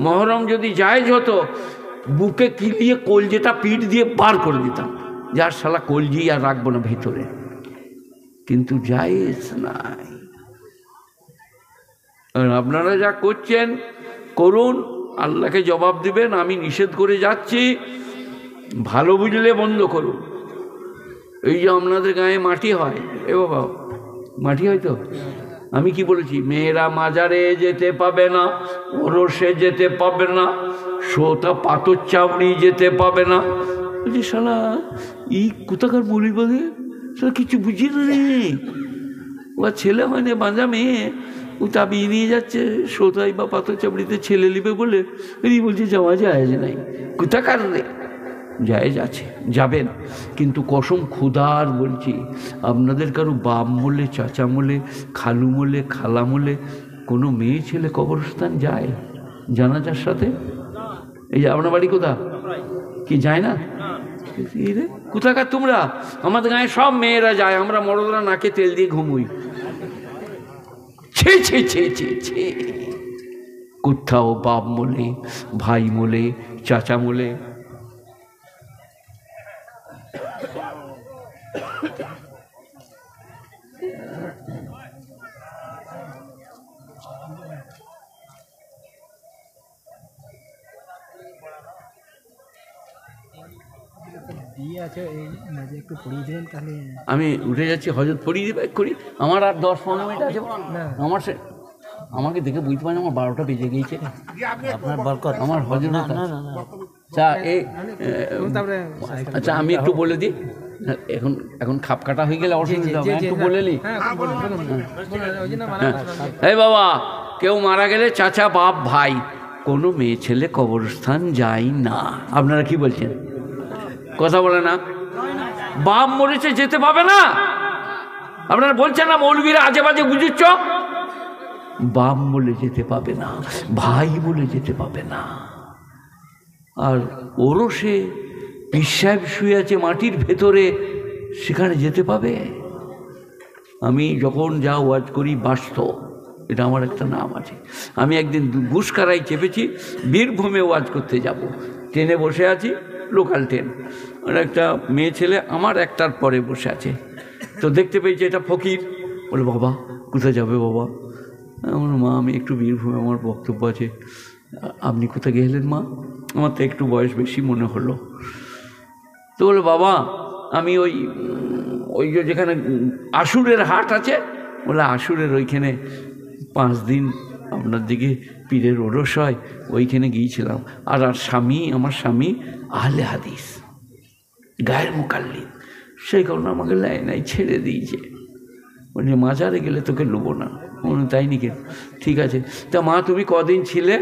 মহরম যদি জায়েজ হতো বুকে কিলিয়ে কলজেটা পিঠ দিয়ে বার করে দিতাম, যার শালা কলজি আর রাখবো না ভেতরে, কিন্তু জায়েজ নাই। আর আপনারা যা করছেন করুন, আল্লাহকে জবাব দিবেন। আমি নিষেধ করে যাচ্ছি, ভালো বুঝলে বন্ধ করুন। এই যে আপনাদের গায়ে মাটি হয়, এ বাবা মাটি হয় তো, আমি কি বলেছি? মেয়েরা মাজারে যেতে পাবে না, ওরসে যেতে পাবে না, সোটা পাথর চাবড়ি যেতে পাবে না। বলছি শালা এই কোথাকার বলি বলে শালা কিছু বুঝি না রে, ও ছেলে হয় না বাঁধা মেয়ে, ও চাবিয়ে নিয়ে যাচ্ছে সোতাই বা পাথর চাবড়িতে ছেলে নিবে বলে, এই বলছে যাওয়া যায় নাই। কোথাকার রে? জায়েজ আছে, যাবেন, কিন্তু কসম খুদার বলছি, আপনাদের কারো বাপ মোলে, চাচা মোলে, খালু মোলে, খালা মোলে কোনো মেয়ে ছেলে কবরস্থান যায় জানাজার সাথে? এই যে আপনার বাড়ি কোথা কি যায় না? কোথাকার তোমরা? আমাদের গায়ে সব মেয়েরা যায়, আমরা মরদরা নাকে তেল দিয়ে ঘুমুই। ছে ছে ছে ছে ছে, কোথাও বাপ মোলে, ভাই মোলে, চাচা মোলে। আমি উঠে যাচ্ছি, হজরত পড়িয়ে দেবে করি, আমার আর 10-15 মিনিট আছে। আমার সে আমাকে দেখে বুঝতে পারেন আমার 12টা বেজে গিয়েছে। আপনার বরকত আমার হজরত। আচ্ছা আচ্ছা আমি একটু বলে দিই, এখন এখন খাপ কাটা হয়ে গেলে অসুবিধা হবে, একটু বলে নিই। এই বাবা, কেউ মারা গেলে চাচা, বাপ, ভাই, কোনো মেয়ে ছেলে কবরস্থান যায় না। আপনারা কি বলছেন? কথা বলে না? বাপ মরেছে যেতে পাবে না? আপনারা বলছেন না মৌলবীরা আজে বাজে বুঝুচ্ছ? বাপ বলে যেতে পাবে না, ভাই বলে যেতে পাবে না। আর ওরসে পীর সাহেব শুয়ে আছে মাটির ভেতরে, সেখানে যেতে পাবে? আমি যখন যা ওয়াজ করি বাস্তব, এটা আমার একটা নাম আছে। আমি একদিন গুসকারাই চেপেছি, বীরভূমে ওয়াজ করতে যাব, ট্রেনে বসে আছি, লোকাল ট্রেন, আর একটা মেয়ে ছেলে আমার একটার পরে বসে আছে। তো দেখতে পেয়েছি এটা ফকির, বলে বাবা কোথায় যাবে বাবা? আমার মা আমি একটু বীরভূমে আমার বক্তব্য আছে। আপনি কোথায় গেলেন মা? আমার তো একটু বয়স বেশি মনে হলো। তো বলে বাবা আমি ওই যে যেখানে আশুরের হাট আছে, বলে আশুরের ওইখানে 5 দিন আপনার দিকে পীরের ওরস হয়, ওইখানে গিয়েছিলাম। আর স্বামী, আমার স্বামী আহলে হাদিস, গায়ের মুকাল্লিদ, সেই কারণে আমাকে নাই ছেড়ে দিয়েছে। বলছে মাজারে গেলে তোকে নেবো না। তাই নাকি? ঠিক আছে। তা মা তুমি কদিন ছিলে?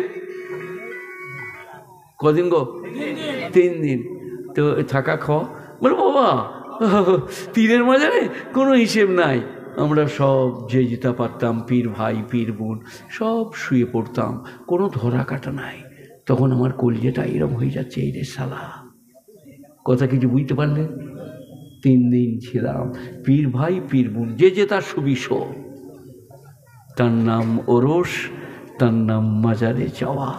কদিন গো? 3 দিন। তো থাকা খাওয়া? বলে বাবা পীরের মাজারে কোনো হিসেব নাই, আমরা সব যে যেটা পারতাম, পীর ভাই পীর বোন সব শুয়ে পড়তাম, কোনো ধরা কাটা নাই। তখন আমার কলিজাটা এরম হয়ে যাচ্ছে, এই রে শালা, কথা কিছু বুঝতে পারলে? 3 দিন ছিলাম, পীর ভাই পীর বোন যে যে তার সুবিশ, তার নাম ওরস, তার নাম মাজারে যাওয়া।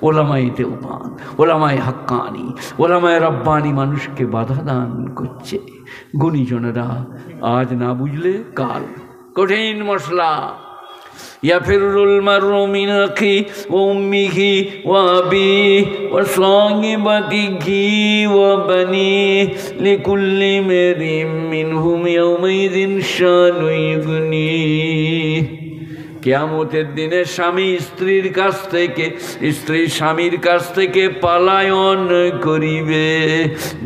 ওলামায়ে দেওবান, ওলামায়ে হাক্কানি, ওলামায়ে রব্বানি মানুষকে বাধা দান করছে। গুণীজনেরা আজ না বুঝলে কাল কঠিন মশলা। ইয়াফিরুল মারউ মিন আখি ওয়া উম্মিহি ওয়া আবিহি ওয়া সাহিবাতিহি ওয়া বানিহি লিকুল্লি ইমরিইন মিনহুম ইয়াওমাইযিন শানুন ইউগনিহি। কিয়ামতের দিনে স্বামী স্ত্রীর কাছ থেকে, স্ত্রী স্বামীর কাছ থেকে পালায়ন করিবে,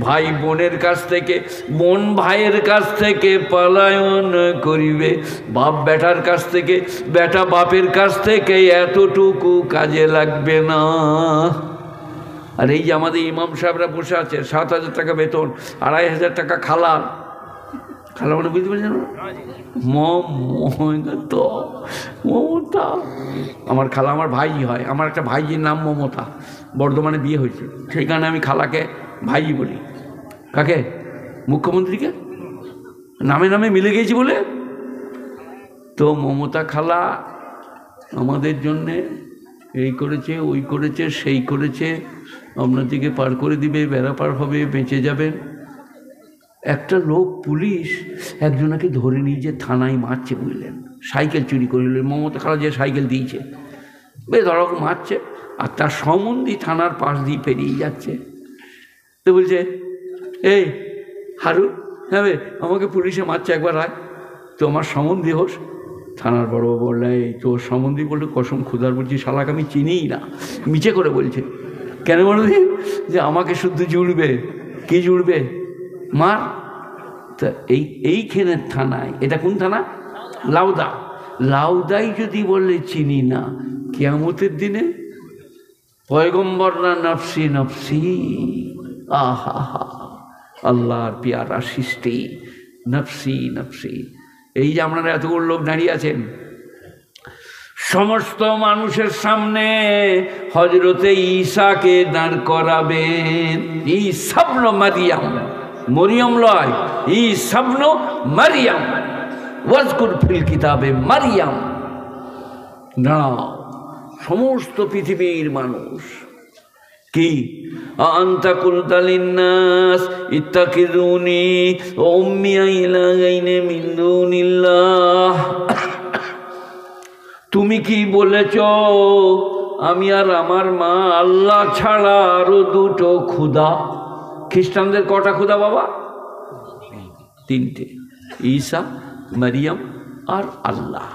ভাই বোনের কাছ থেকে, বোন ভাইয়ের কাছ থেকে পালায়ন করিবে, বাপ বেটার কাছ থেকে, বেটা বাপের কাছ থেকে, এতটুকু কাজে লাগবে না। আর এই যে আমাদের ইমাম সাহেবরা বসে আছে, 7,000 টাকা বেতন, 2,500 টাকা খালা, খালা মানে বুঝতে পারছেন না? মমতা, আমার খালা আমার ভাই হয়, আমার একটা ভাইজির নাম মমতা, বর্ধমানে বিয়ে হয়েছে, সেই কারণে আমি খালাকে ভাই বলি। কাকে? মুখ্যমন্ত্রীকে নামে নামে মিলে গেছি বলে। তো মমতা খালা আমাদের জন্যে এই করেছে, ওই করেছে, সেই করেছে, আপনাদেরকে পার করে দিবে, বেড়া পার হবে, বেঁচে যাবেন। একটা লোক পুলিশ একজনকে ধরে নিয়ে যে থানায় মারছে, বুঝলেন, সাইকেল চুরি করে নিলেন, মমতা খালা যে সাইকেল দিয়েছে, ধরক মারছে, আর তার সম্বন্ধী থানার পাশ দিয়ে পেরিয়ে যাচ্ছে। তো বলছে, এই হারুন, হ্যাঁ আমাকে পুলিশে মারছে, একবার আয় তো আমার সম্বন্ধী হোস। থানার বড় বললে, এই তোর সম্বন্ধী বললে, কসম খুদার বলছি শালাকে আমি চিনিই না, মিছে করে বলছে। কেন বলবি? যে আমাকে শুদ্ধ জুড়বে। কি জুড়বে? মার। তা এইখানে থানায়, এটা কোন থানা? লাউদা। লাউদাই যদি বললে চিনি না, কিয়ামতের দিনে পয়গম্বর না নফসি নফসি, আহা হা, আল্লাহর পিয়ারা সৃষ্টি, নফসি নফসি। এই যে আপনারা এতগুলো লোক দাঁড়িয়ে আছেন, সমস্ত মানুষের সামনে হযরতে ঈসাকে দাঁড় করাবেন। ঈসা ইবনে মারইয়াম, মরিয়ম লয়, ঈসা ইবনে মারইয়াম, ওয়াজকুর ফিল কিতাবে মারইয়াম। না, সমস্ত পৃথিবীর মানুষ কি, আনতা কুলতা লিন্নাস ইত্তাকিজুনি ওয়া উম্মি ইলাহাইনি মিন দুনিল্লাহ, তুমি কি বলেছ আমি আর আমার মা আল্লাহ ছাড়া আরো দুটো খুদা? খ্রিস্টানদের কটা খুদা বাবা? তিনটে, ঈসা, মারিয়াম আর আল্লাহ।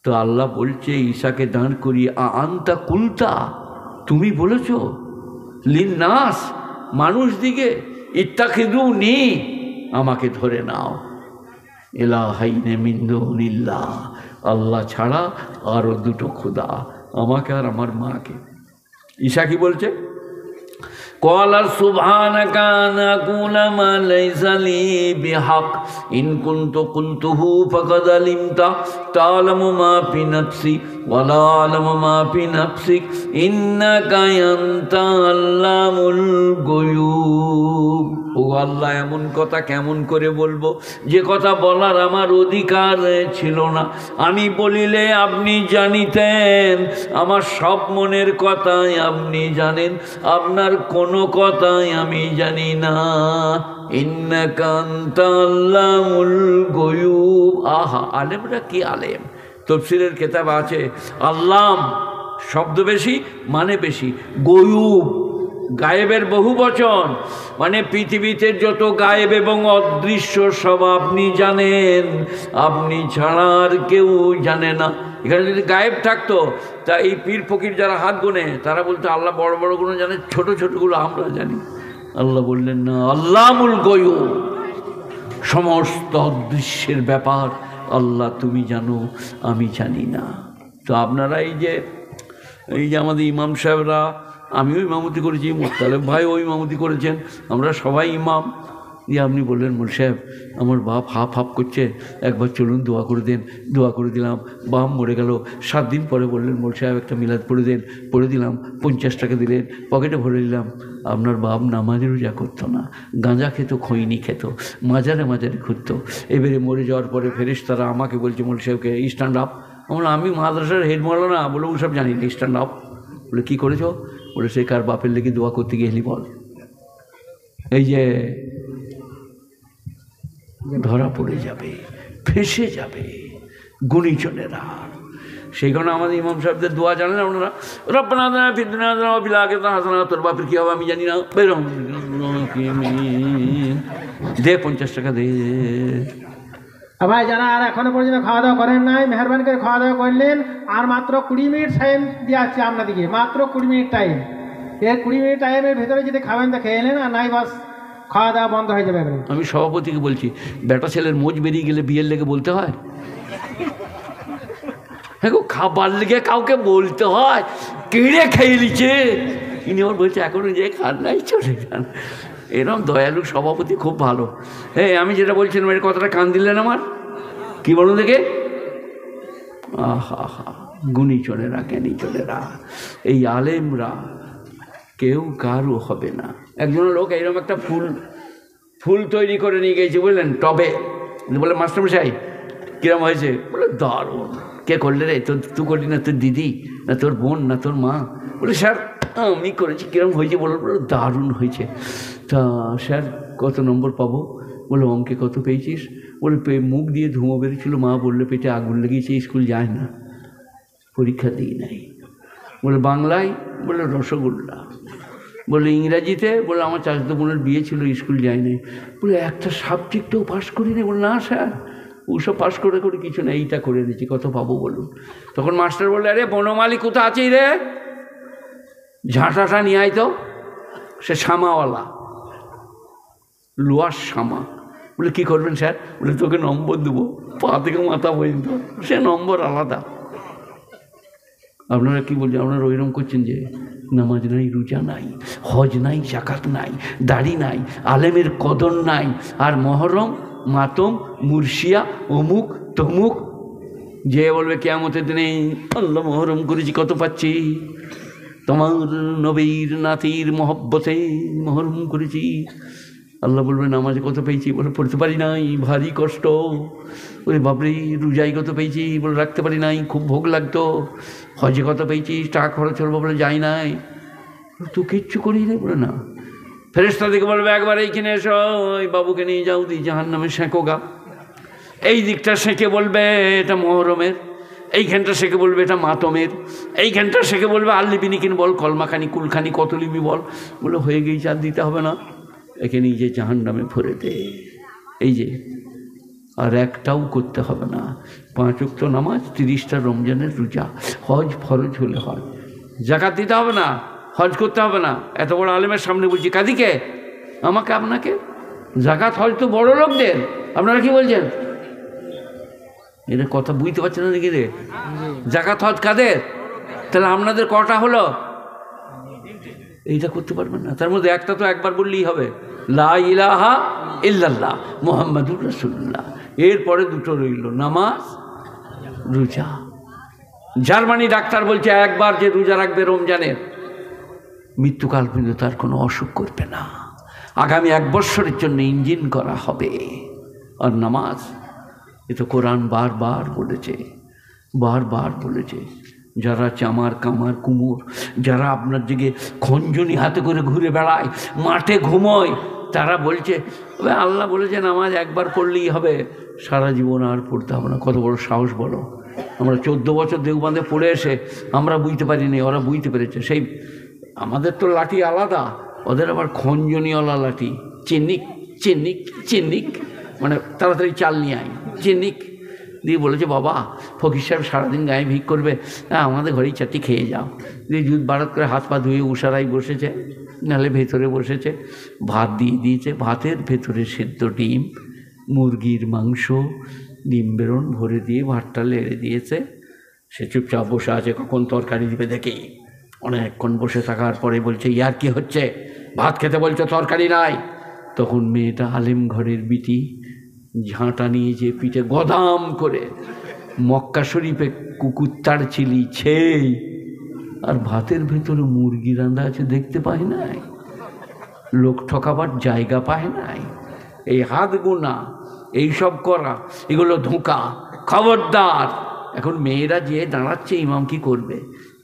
তো আল্লাহ বলছে ঈসাকে দাঁড় করিয়ে, আনতা কুলতা, তুমি বলেছ লিন্নাস, মানুষ দিকে, ইত্তাখিযুনি, আমাকে ধরে নাও, ইলাহাইনি মিন দুনিল্লাহ, আল্লাহ ছাড়া আরো দুটো খুদা, আমাকে আর আমার মাকে। ঈসা কি বলছে? ক্বালা সুবহানাকা আনা আকুলা মা লাইসা লি বিহাক ইন কুনতু কুনতুহু ফাকাদ আলিমতা তা'লামু মা ফি নাফসি ওয়া লা আ'লামু মা ফি নাফসিক ইন্নাকা আনতা আল্লামুল গুয়ুব। ও আল্লাহ, এমন কথা কেমন করে বলবো যে কথা বলার আমার অধিকার ছিল না। আমি বলিলে আপনি জানিতেন, আমার সব মনের কথাই আপনি জানেন, আপনার কোনো কথাই আমি জানি না। ইন্নাকা আনতা আল্লামুল গুয়ুব। আহা, আলেমরা কি আলেম! তাফসীরের কিতাব আছে, আল্লাম শব্দ বেশি মানে বেশি, গয়ুব গায়েবের বহু বচন, মানে পৃথিবীতে যত গায়েব এবং অদৃশ্য সব আপনি জানেন, আপনি ছাড়া আর কেউ জানে না। এখানে যদি গায়েব থাকতো, তা এই পীর ফকির যারা হাত গোনে তারা বলতো আল্লাহ বড় বড়গুলো জানে, ছোট ছোটগুলো আমরা জানি। আল্লাহ বললেন না, আল্লামুল গয়ুব, সমস্ত অদৃশ্যের ব্যাপার আল্লাহ তুমি জানো, আমি জানি না। তো আপনারা এই যে আমাদের ইমাম সাহেবরা, আমিও ইমামতি করেছি, মুস্তালেব ভাইও ইমামতি করেছেন, আমরা সবাই ইমাম। দিয়ে আপনি বললেন, মোল সাহেব আমার বাপ হাফ হাফ করছে, একবার চলুন দোয়া করে দেন। দোয়া করে দিলাম, বাপ মরে গেল। 7 দিন পরে বললেন, মোল সাহেব একটা মিলাদ পড়ে দেন। পড়ে দিলাম, 50 টাকা দিলেন, পকেটে ভরে দিলাম। আপনার বাপ নামাজ রোজা করতো না, গাঁজা খেত, খৈনি খেত, মাজারে মাজারে ঘুরতো। এবারে মরে যাওয়ার পরে ফেরেশতারা আমাকে বলছে, মোল সাহেবকে স্ট্যান্ড আপ। আমি মাদ্রাসার হেড মৌলানা, বলে ওসব জানি না, স্ট্যান্ড আপ। বলে কী করেছ? বলে সে কার বাপের লেগে দোয়া করতে গেলি বল। এই যে ধরা পড়ে যাবে, ফেসে যাবে গুণীজনেরা। সেই কারণে আমাদের ইমাম সাহেবদের দোয়া জানেন আপনারা, রব্বানা আতিনা ফিদ দুনিয়া হাসানাতান ওয়া ফিল আখিরাতি হাসানাতান। তোর বাপের কী হবে আমি জানি না, দে 50 টাকা দে। ভাই যারা আর এখনো পর্যন্ত খাওয়া দাওয়া করেন নাই, মেহরবানি করে খাওয়া দাওয়া করলেন। আর মাত্র 20 মিনিট টাইম দিয়ে আসছে আপনাদেরকে, মাত্র 20 মিনিট টাইম। এর 20 মিনিট টাইমের ভেতরে যদি খাবেন তো খেয়ে নেন, আর নাই বাস খাওয়া দাওয়া বন্ধ হয়ে যাবে। আমি সভাপতিকে বলছি, বেটা ছেলের মোজ বেরিয়ে গেলে বিয়ের লেগে বলতে হয়? হ্যাঁ গো, খাবার লেগে কাউকে বলতে হয়, কেড়ে খেয়ে নিচ্ছে। ইনি আমার বলছে এখনো যে খান নাই, চলে যান। এরকম দয়ালু সভাপতি খুব ভালো। হ্যাঁ, আমি যেটা বলছিলাম এর কথাটা কান দিলেন আমার, কি বলুন দেখে? আহা হা, গুণীজনেরা, জ্ঞানীজনেরা, এই আলেমরা কেউ কারও হবে না। একজন লোক এইরকম একটা ফুল তৈরি করে নিয়ে গেছে, বুঝলেন, টবে। বলে মাস্টারমশাই কিরম হয়েছে? বলে দারুণ। কে করলে রে? তুই করলি না? তোর দিদি না তোর বোন না তোর মা? বলে স্যার আমি করেছি। কিরম হয়েছে? বলো দারুণ হয়েছে। তা স্যার কত নম্বর পাবো? বলে অঙ্কে কত পেয়েছিস? বলে মুখ দিয়ে ধুঁয়ো বেরিয়েছিল, মা বললে পেটে আগুন লেগেছে, স্কুল যায় না, পরীক্ষা দিই নাই। বলে বাংলায়? বলে রসগোল্লা। বলে ইংরাজিতে? বলে আমার চাচাতো বোনের বিয়ে ছিল, স্কুল যায় নাই। বলে একটা সাবজেক্টও পাস করি না? বলে না স্যার ওসব পাস করে কিছু না, এইটা করে দিচ্ছি, কত পাবো বলুন? তখন মাস্টার বললে আরে বনমালী কোথা আছেই রে, ঝাঁটাটা নিয়ে আয় তো। সে শামাওয়ালা, লোয়ার শামা। বলে কী করবেন স্যার? বলে তোকে নম্বর দেবো পা থেকে মাথা পর্যন্ত, সে নম্বর আলাদা। আপনারা কি বলছেন? আপনারা ওইরকম করছেন যে নামাজ নাই, রোজা নাই, হজ নাই, জাকাত নাই, দাড়ি নাই, আলেমের কদর নাই, আর মহরম মাতম মুর্শিয়া অমুক তমুক। যে বলবে কিয়ামতের দিনে আল্লাহ মহরম করেছি কত পাচ্ছি, তোমার নবীর নাতির মহব্বতে মহরম করেছি। আল্লাহ বলবে নামাজে কত পেয়েছি? বলে পড়তে পারি নাই, ভারী কষ্ট। ওরে বাপরে। রোজাই কত পেয়েছি? বলে রাখতে পারি নাই, খুব ভোগ লাগতো। হজে কত পেয়েছিস? টাকা খরচ করবো বলে যাই নাই। তো কিচ্ছু করি নাই? বলে না। ফেরেশতা দিকে বলবে একবার এইখানে এসো, ওই বাবুকে নিয়ে যাও, দি জাহান্নামে সেঁকোগা। এই দিকটা সেঁকে বলবে এটা মহরমের, এইখানটা সেঁকে বলবে এটা মাতমের, এইখানটা সেঁকে বলবে আল্লি বিনিকিন বল, কলমাখানি কুলখানি কত লিবি বল। বলে হয়ে গিয়েছে, আর দিতে হবে না, একে নিয়ে যে জাহান্নামে ভরে দে। এই যে আর একটাও করতে হবে না, 5 ওয়াক্ত নামাজ, 30টা রমজানের রোজা, হজ ফরজ হলে হয়, জাকাত দিতে হবে না, হজ করতে হবে না। এত বড় আলেমের সামনে বলছি, কাদিকে? আমাকে আপনাকে? জাকাত হজ তো বড় লোকদের, আপনারা কি বলছেন? এর কথা বুঝতে পারছেন না নাকি রে? জাকাত হজ কাদের? তাহলে আপনাদের কটা হলো? এইটা করতে পারবেন না। তার মধ্যে একটা তো একবার বললেই হবে, লা ইলাহা ইল্লাল্লাহ মুহাম্মাদুর রাসূলুল্লাহ। এরপরে দুটো রইল, নামাজ রোজা। জার্মানি ডাক্তার বলছে একবার যে রোজা রাখবে রমজানের, মৃত্যুকাল পর্যন্ত তার কোনো অসুখ করবে না, আগামী 1 বছরের জন্য ইঞ্জিন করা হবে। আর নামাজ, এ তো কোরআন বারবার বলেছে, বারবার বলেছে। যারা চামার কামার কুমোর, যারা আপনার দিকে খঞ্জনি হাতে করে ঘুরে বেড়ায়, মাঠে ঘুমোয়, তারা বলছে আল্লাহ বলেছে নামাজ একবার পড়লেই হবে, সারা জীবন আর পড়তে হবে না। কত বড় সাহস বলো! আমরা 14 বছর দেওবন্দে পড়ে এসে আমরা বুঝতে পারিনি, ওরা বুঝতে পেরেছে। সেই আমাদের তো লাঠি আলাদা, ওদের আবার খঞ্জনিওয়ালা লাঠি, চিনিক চিনিক চিনিক, মানে তাড়াতাড়ি চাল নিয়ে আয়, চিনিক দিয়ে বলেছে বাবা ফকির সাহেব সারাদিন গায়ে ভিক করবে, হ্যাঁ আমাদের ঘরেই চারটি খেয়ে যাও। দিয়ে দুধ বারাত করে হাত পা ধুয়ে উষারাই বসেছে, নাহলে ভেতরে বসেছে, ভাত দিয়ে দিয়েছে, ভাতের ভেতরে সেদ্ধ ডিম, মুরগির মাংস, ডিম বেরোন ভরে দিয়ে ভাতটা লেড়ে দিয়েছে। সে চুপচাপ বসে আছে, কখন তরকারি দিবে দেখি। অনেকক্ষণ বসে থাকার পরে বলছে ইয়ার কি হচ্ছে, ভাত খেতে বলছে তরকারি নাই। তখন মেয়েটা আলেম ঘরের বিটি ঝাঁটা নিয়ে যে পিঠে গদাম করে মক্কা শরীফে কুকুর তাড়ছিলি ছেই, আর ভাতের ভেতরে মুরগি রান্না আছে দেখতে পায় নাই, লোক ঠকাবার জায়গা পায় নাই। এই হাত গোনা, এইসব করা, এগুলো ধোঁকা, খবরদার। এখন মেয়েরা যে দাঁড়াচ্ছে, ইমাম কি করবে?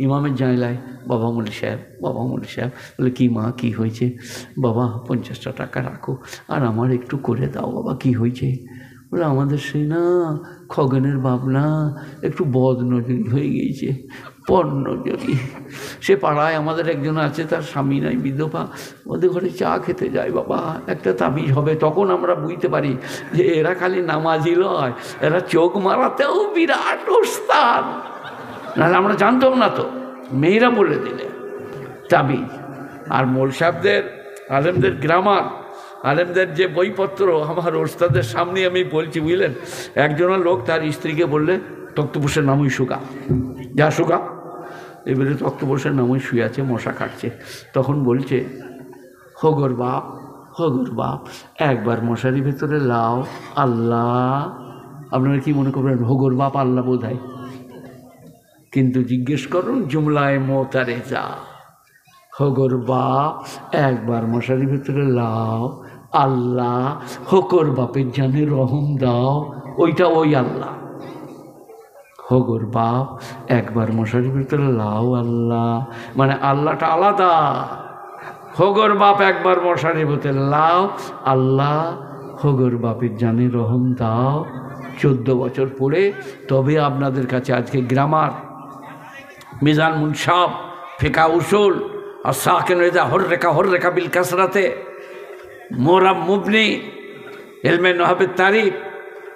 ইমামের জানলায় বাবা মৌলী সাহেব, বাবা মৌলী সাহেব। বলে কি মা, কি হয়েছে? বাবা 50টা টাকা রাখো আর আমার একটু করে দাও। বাবা কি হয়েছে? বলে আমাদের সেই না খগেনের ভাবনা একটু বদনজরি হয়ে গিয়েছে, পরনজরি। সে পাড়ায় আমাদের একজন আছে, তার স্বামী নাই, বিধবা, ওদের ঘরে চা খেতে যায়, বাবা একটা তাবিজ হবে। তখন আমরা বুঝতে পারি যে এরা খালি নামাজি লয়, এরা চোখ মারাতেও বিরাট ওস্তাদ। নাহলে আমরা জানতাম না তো, মেয়েরা বলে দিলে তাবিজ। আর মোল সাহেবদের, আলেমদের গ্রামার, আলেমদের যে বইপত্র আমার ওস্তাদের সামনে আমি বলছি, বুঝলেন। একজনের লোক তার স্ত্রীকে বললে তক্তপোষের নামই শুকা, যা শুকা। এবারে তক্তপোষের নামই শুয়ে আছে, মশা কাটছে। তখন বলছে হগর বাপ, হগর বাপ, একবার মশারি ভেতরে লাও, আল্লাহ। আপনারা কি মনে করবেন হগর বাপ আল্লাহ বোধহয়? কিন্তু জিজ্ঞেস করুন জুমলায় মোতারে যা, হগর বাপ একবার মশারি ভেতরে লাও, আল্লাহ হকর বাপের জানে রহম দাও, ওইটা ওই আল্লাহ। হগর বাপ একবার মশারির ভিতরে লাও আল্লাহ, মানে আল্লাহটা আলাদা। হগর বাপ একবার মশারির ভিতরে লাও আল্লাহ, হগর বাপের জানে রহম দাও। 14 বছর পরে তবে আপনাদের কাছে আজকে গ্রামার, মিজান মুনসাব, ফিকা উসুল আর সাকেন রেজা হর রেখা বিল কাসরাতে মোরাব মুবনি ইলমে নহবের তারিখ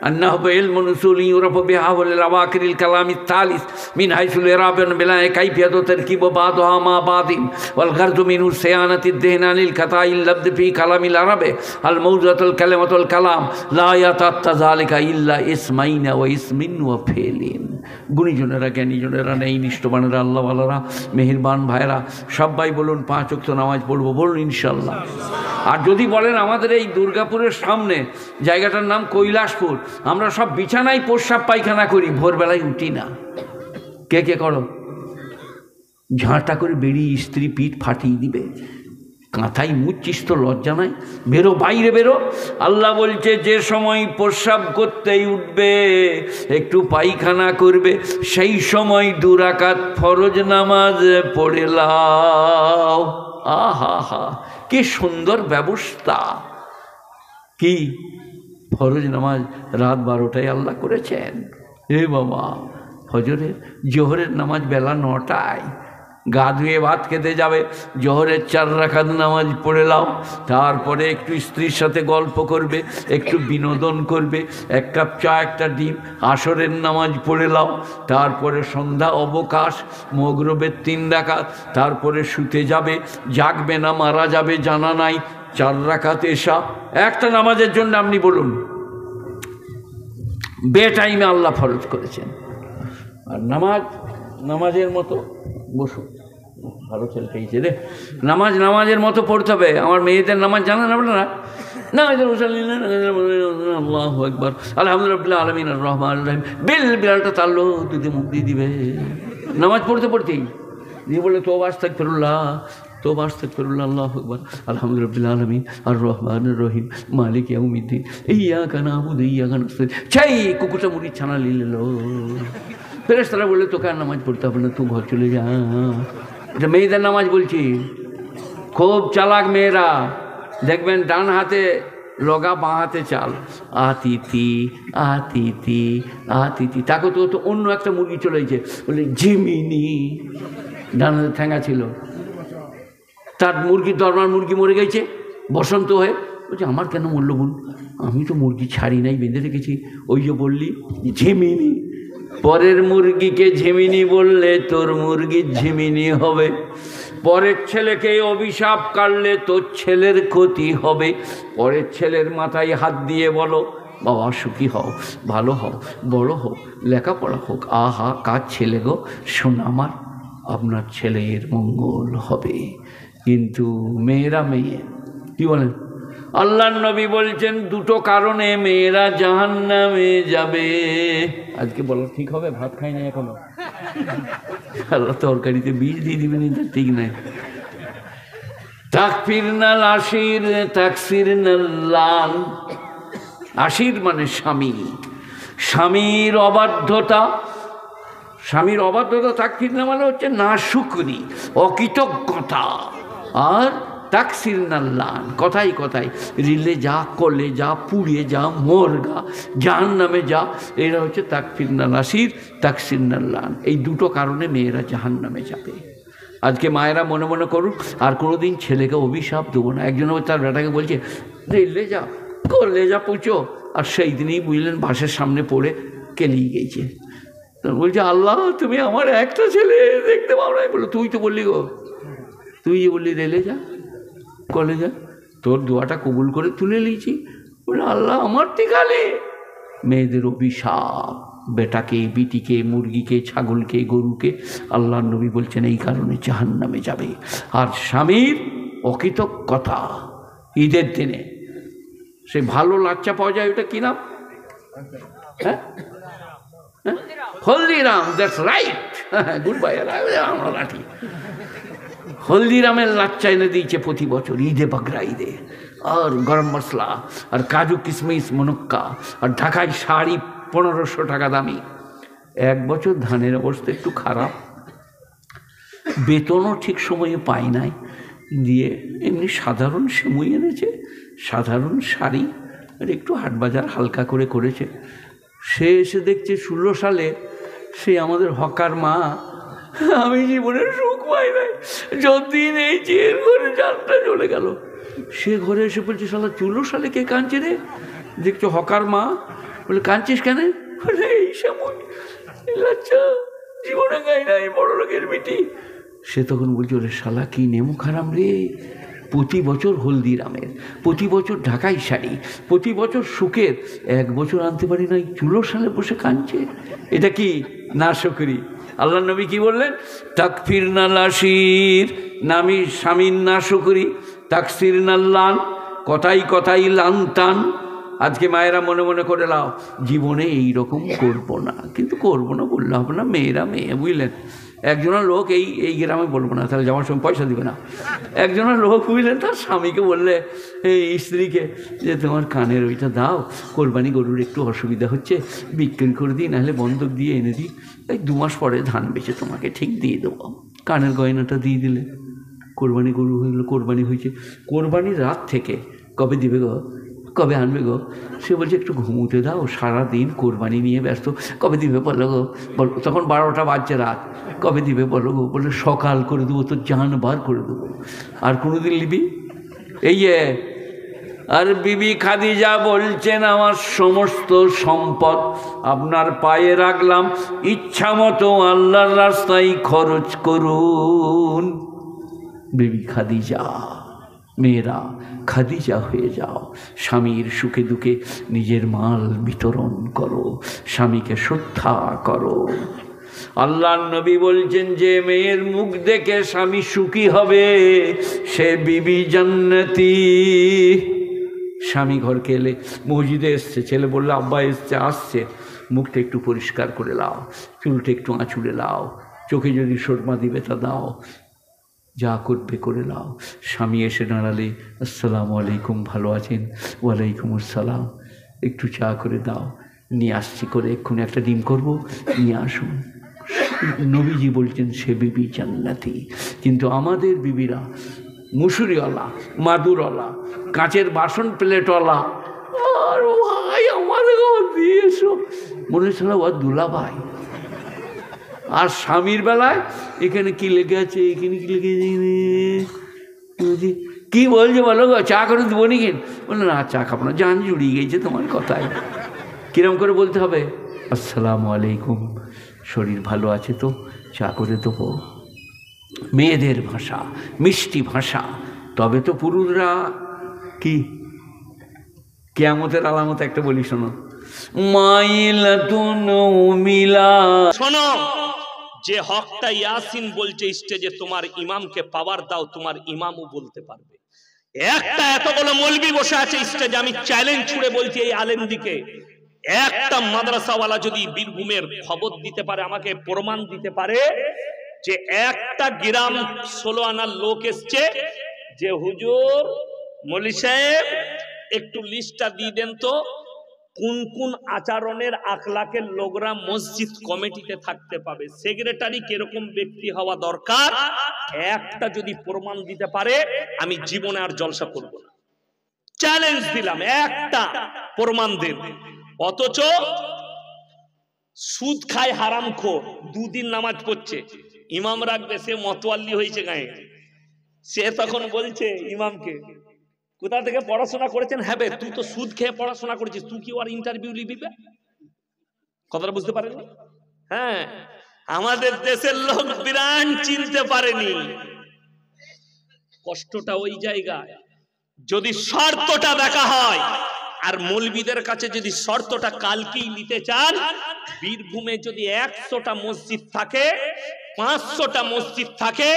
النهب علم اصول يعرف بحول الاواخر الكلام الثالث من حيث الاعراب بلا كيفيه وتركيب بعضها مع بعض والغرض منه صيانه الذهن عن الخطا اللفظ في كلام العرب الموضوعه الكلمه والكلام لا يتأتى ذلك الا اسمين واسم وفعل। গুণীজনেরা জ্ঞানীজনেরা নেই নিষ্ঠবানেরা আল্লাহওয়ালারা মেহেরবান ভাইরা সবাই বলুন 5 ওয়াক্ত নামাজ পড়বো, বলুন ইনশাল্লাহ। আর যদি বলেন আমাদের এই দুর্গাপুরের সামনে জায়গাটার নাম কৈলাসপুর, আমরা সব বিছানায় প্রস্রাব পায়খানা করি, ভোরবেলায় উঠি না। কে কে করো? ঝাঁটা করে বেরিয়ে স্ত্রী পিঠ ফাটিয়ে দিবে, কাঁথায় মুচ্ছিস তো লজ্জা নাই? বেরো, বাইরে বেরো। আল্লাহ বলছে যে সময় প্রস্রাব করতেই উঠবে, একটু পায়খানা করবে, সেই সময় 2 রাকাত ফরজ নামাজ পড়ে লাও। আহা হা, কি সুন্দর ব্যবস্থা! কি ফরজ নামাজ রাত 12টায় আল্লাহ করেছেন। হে বাবা, ফজরের জোহরের নামাজ বেলা 9টায়, গা ধুয়ে ভাত খেতে যাবে, জোহরের 4 রাকাত নামাজ পড়ে লাও। তারপরে একটু স্ত্রীর সাথে গল্প করবে, একটু বিনোদন করবে, 1 কাপ চা, একটা ডিম, আসরের নামাজ পড়ে লাও। তারপরে সন্ধ্যা অবকাশ, মগরবের 3 রাকাত, তারপরে শুতে যাবে, জাগবে না মারা যাবে জানা নাই, 4 রাকাত এশা। একটা নামাজের জন্য আপনি বলুন, বে টাইমে আল্লাহ ফরজ করেছেন। আর নামাজের মতো বসুন, ভালো ছেলে পেয়েছে রে। নামাজের মতো পড়তে হবে। আমার মেয়েদের নামাজ জানেন আপনারা? নামাজের আল্লাহু আকবার, আলহামদুলিল্লাহ আলামিন আর রহমান রহিম, বিড়ালটা তাল্লো দুধে মুখ দিয়ে দিবে নামাজ পড়তেই দিয়ে বলে তোবা আস্তাগফিরুল্লাহ, তোবা আস্তাগফিরুল্লাহ, আল্লাহু আকবার, আলহামদুলিল্লাহ আলামিন আর রহমান রহিম, মালিক ইয়াউমিদ্দিন, ইয়্যাকা না'বুদু ওয়া ইয়্যাকা নাস্তাঈন। চাই কুকুরটা মুড়ি ছানা লিলো। ফেরেশতারা বললে তোকে আর নামাজ পড়তে হবে না, তুই ঘর চলে যা। এটা মেয়েদের নামাজ বলছি। খুব চালাক মেয়েরা, দেখবেন ডান হাতে লগা, বাঁ হাতে চাল, আতিথি আতিথি আতিথি। তাকে তো অন্য একটা মুরগি চলে গেছে, বলে ঝিমিনি, ডান হাতে ঠ্যাঙ্গা ছিল, তার মুরগির দরবার মুরগি মরে গেছে বসন্ত হয়ে। বলছে আমার কেন মরল বোন? আমি তো মুরগি ছাড়ি নাই, বেঁধে রেখেছি। ওই যে বললি ঝিমিনি, পরের মুরগিকে ঝিমিনি বললে তোর মুরগির ঝিমিনি হবে। পরের ছেলেকে অভিশাপ কাটলে তোর ছেলের ক্ষতি হবে। পরের ছেলের মাথায় হাত দিয়ে বলো বাবা সুখী হও, ভালো হও, বড় হোক, লেখাপড়া হোক। আহা কার ছেলে গো, শোন আমার, আপনার ছেলের মঙ্গল হবে। কিন্তু মেয়েরা মেয়ে, কি বলেন? আল্লাহর নবী বলছেন 2টো কারণে মেয়েরা জাহান্নামে যাবে। আজকে বলো ঠিক হবে? ভাত খাই না এখনো, আল্লাহ তরকারিতে বীজ দিয়ে দিবেন, এটা ঠিক নাই। তাকফিরনাল আশির, তাকসিরনাল লান। আশির মানে স্বামী, স্বামীর অবাধ্যতা, স্বামীর অবাধ্যতা তাকফিরনা মানে হচ্ছে নাশুকরি, অকৃতজ্ঞতা। আর তাকসিরনাল লান, কথাই কথাই রিলে যা, কলে যা, পুড়িয়ে যা, মরগা, জাহান্নামে যা। এরা হচ্ছে তাকফিরনাল আশির, তাকসিরনাল লান। এই 2টো কারণে মেয়েরা জাহান্নামে যাবে। আজকে মায়েরা মনে মনে করুক, আর কোনোদিন ছেলেকে অভিশাপ দেবো না। একজন তার বেটাকে বলছে রেলে যা, করলে যা পুচো, আর সেই দিনই বুঝলেন বাসের সামনে পড়ে কেলিয়ে গেছে। বলছে আল্লাহ তুমি আমার একটা ছেলে দেখতে পাও না। বললো তুই তো বললি গো, তুই যে বললি রেলে যা, কলে যা, তোর দোয়াটা কবুল করে তুলে নিয়েছি। বলে আল্লাহ আমার টিকালে। মেয়েদের অভিশাপ, বেটাকে, বিটিকে, মুরগিকে, ছাগলকে, গরুকে। আল্লাহর নবী বলছেন এই কারণে জাহান্নামে যাবে। আর স্বামীর অকৃতজ্ঞতা, ঈদের দিনে সে ভালো লাচ্চা পাওয়া যায়, ওটা কি নাম? হ্যাঁ, Haldiram. That's right, good bye. আমরা লাঠি হলদিরামের লাচ্চা এনে দিয়েছে প্রতি বছর ঈদে, বাগরা ঈদে। আর গরম মশলা, আর কাজু কিশমিশ, মুনক্কা, আর ঢাকায় শাড়ি 1500 টাকা দামি। 1 বছর ধানের অবস্থা একটু খারাপ, বেতনও ঠিক সময়ে পাই নাই, দিয়ে এমনি সাধারণ সেমুই এনেছে, সাধারণ শাড়ি আর একটু হাট বাজার হালকা করে করেছে। সে এসে দেখছে 16 সালে সে আমাদের হকার মা, আমি জীবনের সুখ পাই নাই, যতদিন এই চেয়ের ঘরে জানটা চলে গেল। সে ঘরে এসে বলছে, শালা 16 সালে কে কাঁদছে রে? দেখছো হকার মা, বলে কাঁদছিস কেন? বলে এই সময় আচ্ছা জীবনে গাই নাই, বড় লোকের বেটি। সে তখন বলছে, ওরে শালা কি নেমু খারাম রে, প্রতি বছর হলদিরামের, প্রতি বছর ঢাকাই শাড়ি, প্রতি বছর সুখের, 1 বছর আনতে পারি নাই, 16 সালে বসে কাঁদছে। এটা কি না শুকরি? আল্লাহ নবী কি বললেন? তাকফির নালাসির নামি স্বামীর না শুকরি, তাকসির নাল্লান, কথাই কথাই লানতান। আজকে মায়েরা মনে মনে করে লাও জীবনে এইরকম করবো না, কিন্তু করবো না বললে হবে না, মেয়েরা মেয়ে, বুঝলেন? একজনের লোক এই গ্রামে বলবো না, তাহলে যাওয়ার সময় পয়সা দিবে না। একজনের লোক বুঝলেন, তার স্বামীকে বললে, এই স্ত্রীকে, যে তোমার কানের ওইটা দাও, কোরবানি গরুর একটু অসুবিধা হচ্ছে, বিক্রি করে দিই, নাহলে বন্ধক দিয়ে এনে দিই, এই 2 মাস পরে ধান বেচে তোমাকে ঠিক দিয়ে দেবো। কানের গয়নাটা দিয়ে দিলে, কোরবানি গরু হইলো, কোরবানি হয়েছে। কোরবানির রাত থেকে কবে দিবে গো, কবে আনবে গো? সে বলছে একটু ঘুমোতে দাও, সারাদিন কোরবানি নিয়ে ব্যস্ত, কবে দিবে বলো গো? বলো, তখন 12টা বাজছে রাত, কবে দিবে বলো গো? বলে সকাল করে দেবো, তো জান বার করে দেবো। আর কোনোদিন নিবি? এই আর বিবি খাদিজা বলছেন, আমার সমস্ত সম্পদ আপনার পায়ে রাখলাম, ইচ্ছা মতো আল্লাহর রাস্তায় খরচ করুন। বিবি খাদিজা, মেয়েরা খাদিজা হয়ে যাও, স্বামীর সুখে দুঃখে নিজের মাল বিতরণ করো, স্বামীকে শ্রদ্ধা করো। আল্লাহর নবী বলছেন, যে মেয়ের মুখ দেখে স্বামী সুখী হবে সে বিবি জান্নাতি। স্বামী ঘরকে এলে, মসজিদে এসছে, ছেলে বললো আব্বা এসছে, আসছে, মুখটা একটু পরিষ্কার করে লাও, চুলটা একটু আঁচুড়ে লাও, চোখে যদি সুরমা দিবে তা দাও, যা করবে করে নাও। স্বামী এসে দাঁড়ালে, আসসালামু আলাইকুম, ভালো আছেন? ওয়ালাইকুম আসসালাম, একটু চা করে দাও, নিয়ে আসছি করে, এক্ষুনি একটা ডিম করব, নিয়ে আসুন। নবীজি বলছেন সে বিবি জান্নাতি। কিন্তু আমাদের বিবিরা মুসুরিওয়ালা, মাদুরওয়ালা, কাঁচের বাসন প্লেটওয়ালা, আর ভাই আমাদের দিয়ে এসো, মনে হচ্ছিল ও দুলা ভাই। আর স্বামীর বেলায় এখানে কি লেগে আছে, এখানে কি লেগে আছে, কি বলছে বলো গো, চা করে দেবো নাকি? বললো না, চা খাবো না, জান জুড়িয়ে গেছে তোমার কথায়। কিরম করে বলতে হবে? আসসালামু আলাইকুম, শরীর ভালো আছে তো, চা করে দেবো। মেয়েদের ভাষা, মিষ্টি ভাষা, তবে তো পুরুষরা কি কিয়ামতের আলামত একটা বলি, শোনো, মাইলাতুন মিলা। শোনো, যে হকটা ইয়াসিন বলছে স্টেজে, তোমার ইমামকে পাওয়ার দাও, তোমার ইমামও বলতে পারবে। একটা এতগুলো মৌলবি বসে আছে স্টেজে, আমি চ্যালেঞ্জ ছুড়ে বলছি এই আলেম দিকে, একটা মাদ্রাসাওয়ালা যদি বীরভূমের খবর দিতে পারে, আমাকে প্রমাণ দিতে পারে যে একটা গ্রাম 16 আনার লোক এসছে, যে হুজুর মৌলভী সাহেব একটু লিস্টটা দিয়ে দেন তো, কোন কোন আচরণের আখলাকের লোকরা মসজিদ কমিটিতে থাকতে পাবে, সেক্রেটারি কিরকম ব্যক্তি হওয়া দরকার, একটা যদি প্রমাণ দিতে পারে আমি জীবনে আর জলসা করব না। চ্যালেঞ্জ দিলাম, একটা প্রমাণ দেন। অথচ সুদ খায় হারামখোর, 2 দিন নামাজ পড়ছে, ইমাম রাখবে, সে মতওয়াল্লি হয়েছে গায়ে। সে তখন বলছে ইমামকে, কোথা থেকে পড়াশোনা করেছেন? হ্যাঁ, তুই তো সুদ খেয়ে পড়াশোনা করেছিস, তুই কি ওর ইন্টারভিউ নিবি? কথাটা বুঝতে পারেনি? হ্যাঁ, আমাদের দেশের লোক বিরান চিনতে পারেনি। কষ্টটা ওই জায়গায়, যদি শর্তটা দেখা হয়, আর মৌলবীদের কাছে যদি শর্তটা কালকেই নিতে চান, বীরভূমে যদি 100টা মসজিদ থাকে, 500টা মসজিদ থাকে,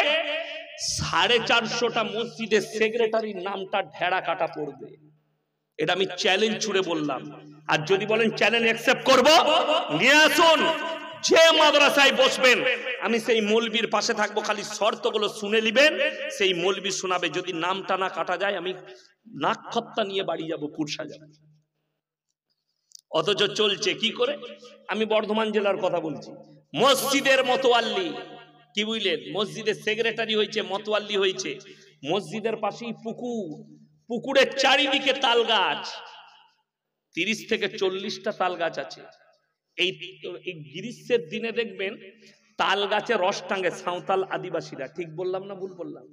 450টা মসজিদের সেক্রেটারির নামটা ঢেড়া কাটা পড়বে। এটা আমি চ্যালেঞ্জ ছুড়ে বললাম। আর যদি বলেন চ্যালেঞ্জ অ্যাকসেপ্ট করব, নিয়ে আসুন, যে মাদ্রাসায় বসবেন আমি সেই মৌলবীর পাশে থাকবো, খালি শর্তগুলো শুনে নেবেন, সেই মৌলবী শোনাবে। যদি নামটা না কাটা যায়, আমি নাকখত্তা নিয়ে বাড়ি যাব, কুরসা যাব। অথচ চলছে কি করে? আমি বর্ধমান জেলার কথা বলছি। মসজিদের মতোয়াল্লি, কি বুঝলেন, মসজিদের সেক্রেটারি হয়েছে, মতোয়াল্লি হয়েছে, মসজিদের পাশেই পুকুর, পুকুরের চারিদিকে তাল গাছ, 30 থেকে 40টা তাল গাছ আছে। এই গ্রীষ্মের দিনে দেখবেন তাল গাছে রস টাঙ্গে সাঁওতাল আদিবাসীরা, ঠিক বললাম না ভুল বললাম?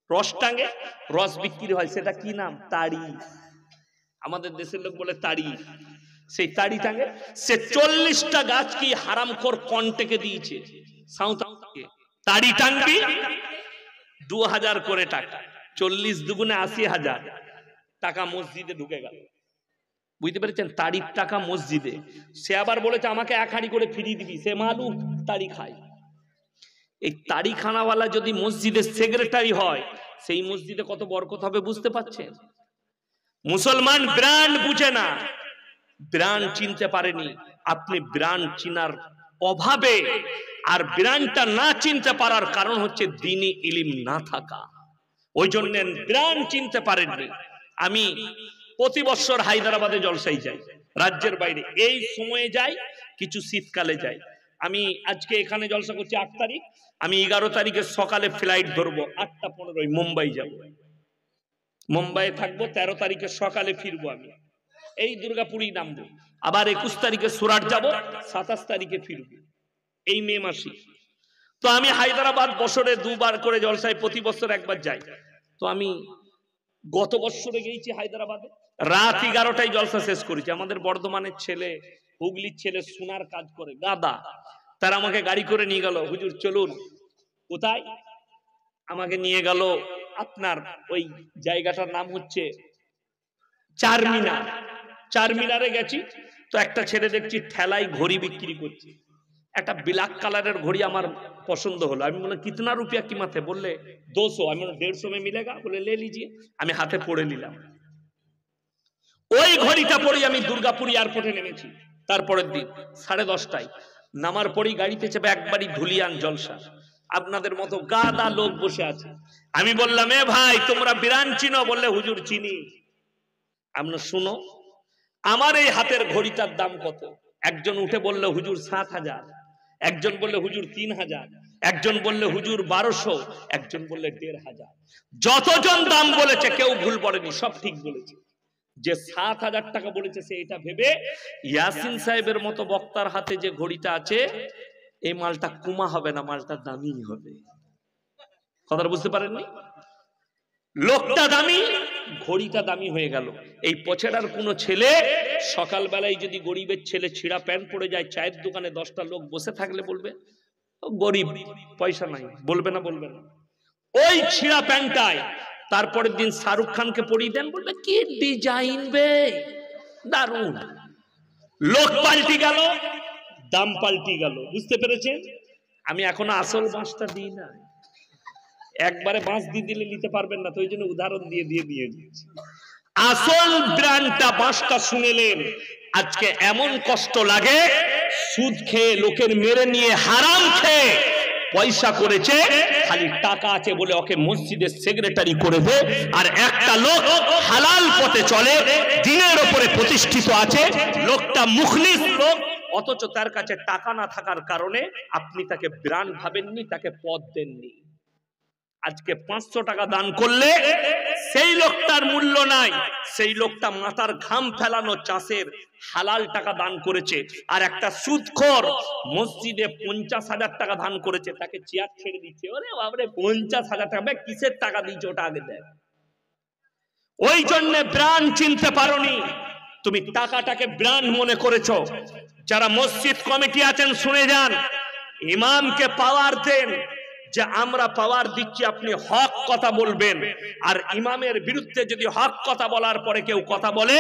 রস টাঙ্গে, রস বিক্রি হয়, সেটা কি নাম? তাড়ি। আমাদের দেশের লোক বলে তাড়ি। সেই তাড়ি টাঙ্গে, সে 40টা গাছ কি হারামখোর কন্টেকে দিয়েছে সাঁওতালকে, তাড়ি টাঙ্গবি 2000 করে টাকা, 40 দুগুণে 80,000 টাকা মসজিদে ঢুকে গেল। বুঝতে পেরেছেন? তাড়ির টাকা মসজিদে। সে আবার বলেছে আমাকে 1 হাঁড়ি করে ফিরিয়ে দিবি, সে মালুম তাড়ি খায়। এই তাড়ি খানাওয়ালা যদি মসজিদের সেক্রেটারি হয়, সেই মসজিদে কত বরকত হবে বুঝতে পারছেন? মুসলমান ব্র্যান্ড বুঝে না, ব্র্যান্ড চিনতে পারেনি। আপনি ব্র্যান্ড চিনার অভাবে, আর ব্র্যান্ডটা না চিনতে পারার কারণ হচ্ছে দ্বীনি ইলম না থাকা, ওই জন্য ব্র্যান্ড চিনতে পারেননি। আমি প্রতি বছর হায়দ্রাবাদে জলসায় যাই, রাজ্যের বাইরে। এই সময়ে যাই, কিছু শীতকালে যাই। আমি আজকে এখানে জলসা করছি 8 তারিখ, আমি 11 তারিখে সকালে ফ্লাইট ধরবো, 8টা 15 মুম্বাই যাব। মুম্বাইয়ে থাকবো, 13 তারিখে সকালে ফিরবো। আমি এই দুর্গাপুরেই নামবো, আবার 21 তারিখে সুরাট যাব, 27 তারিখে ফিরবো, এই মে মাসে। তো আমি হায়দ্রাবাদ বছরে 2 বার করে জলসায়, প্রতি বছর 1 বার যাই। তো আমি গত বছরে গেছি হায়দ্রাবাদে, রাত 11টায় জলসা শেষ করেছি। আমাদের বর্ধমানের ছেলে, হুগলির ছেলে সোনার কাজ করে, গাদা, তারা আমাকে গাড়ি করে নিয়ে গেল, হুজুর চলুন। কোথায়? আমাকে নিয়ে গেল আপনার ওই জায়গাটার নাম হচ্ছে চারমিনার। চারমিনারে গেছি, তো একটা ছেলে দেখছি ঠেলায় ঘড়ি বিক্রি করছে। একটা ব্ল্যাক কালারের ঘড়ি আমার পছন্দ হলো। আমি বললাম কিতনা রুপিয়া কিমাতে? বললে 200। আমি বললাম 150 में मिलेगा? বলে লে লিজিয়ে। আমি হাতে পড়ে নিলাম। ওই ঘড়িটা পরে আমি দুর্গাপুর এয়ারপোর্টে নেমেছি। তারপরের দিন 10:30টায় নামার পরেই গাড়িতে চেপে একবারই ধুলিয়ান জলসা। আপনাদের মতো গাদা লোক বসে আছে। আমি বললাম এ ভাই তোমরা বিরান চিনো? বললে হুজুর চিনি। আমরা শুনো, আমার এই হাতের ঘড়িটার দাম কত? একজন উঠে বললে হুজুর 7,000, একজন বললে হুজুর 3,000, একজন বললে হুজুর 1200, একজন বললে 1,500। যতজন দাম বলেছে কেউ ভুল বলেনি, সব ঠিক বলেছে। যে 7,000 টাকা বলেছে সে এটা ভেবে ইয়াসিন সাহেবের মতো বক্তার হাতে যে ঘড়িটা আছে, এই মালটা কুমা হবে না, মালটা দামি হবে। কথাটা বুঝতে পারেননি? লোকটা দামি, ঘড়িটা দামি হয়ে গেল। এই পছেড়ার কোনো ছেলে সকালবেলায় যদি গরিবের ছেলে ছিঁড়া প্যান্ট পরে যায়, চায়ের দোকানে 10টা লোক বসে থাকলে বলবে গরিব, পয়সা নাই, বলবে না? বলবে না? ওই ছিঁড়া প্যান্টটায় তারপরের দিন শাহরুখ খানকে পরিয়ে দেন, বলবে কি ডিজাইন বে, দারুণ। লোক পাল্টি গেল, দাম পাল্টি গেল। বুঝতে পেরেছেন? আমি এখনো আসল বাঁশটা দিই না, একবারে বাঁশ দিয়ে দিলে নিতে পারবেন না, তো ওই জন্য উদাহরণ দিয়ে দিয়েছি। আসল ব্র্যান্ডটা বাঁশটা শুনেলেন, আজকে এমন কষ্ট লাগে, সুদ খেয়ে লোকের মেরে নিয়ে হারাম খেয়ে পয়সা করেছে, খালি টাকা আছে বলে ওকে মসজিদের সেক্রেটারি করে দে। আর একটা লোক হালাল পথে চলে, দিনের উপরে প্রতিষ্ঠিত আছে, লোকটা মুখলিস লোক, অথচ তার কাছে টাকা না থাকার কারণে আপনি তাকে ব্র্যান্ড ভাবেননি, তাকে পদ দেননি। আজকে 500 টাকা দান করলে সেই লোকটার মূল্য নাই, সেই লোকটা মাথার ঘাম ফেলানো চাষের হালাল টাকা দান করেছে। আর একটা সুদখোর মসজিদে 50,000 টাকা দান করেছে, তাকে চেয়ার ছেড়ে দিচ্ছে। ওরে বাবারে, 50,000 টাকা কিসের টাকা দিয়েছে, ওটা আগে দেয়। ওই জন্য ব্র্যান্ড চিনতে পারোনি, তুমি টাকাটাকে ব্র্যান্ড মনে করেছো। যারা মসজিদ কমিটি আছেন শুনে যান, ইমামকে পাওয়ার দেন যে আমরা পাওয়ার দিচ্ছি, আপনি হক কথা বলবেন। আর ইমামের বিরুদ্ধে যদি হক কথা বলার পরে কেউ কথা বলে,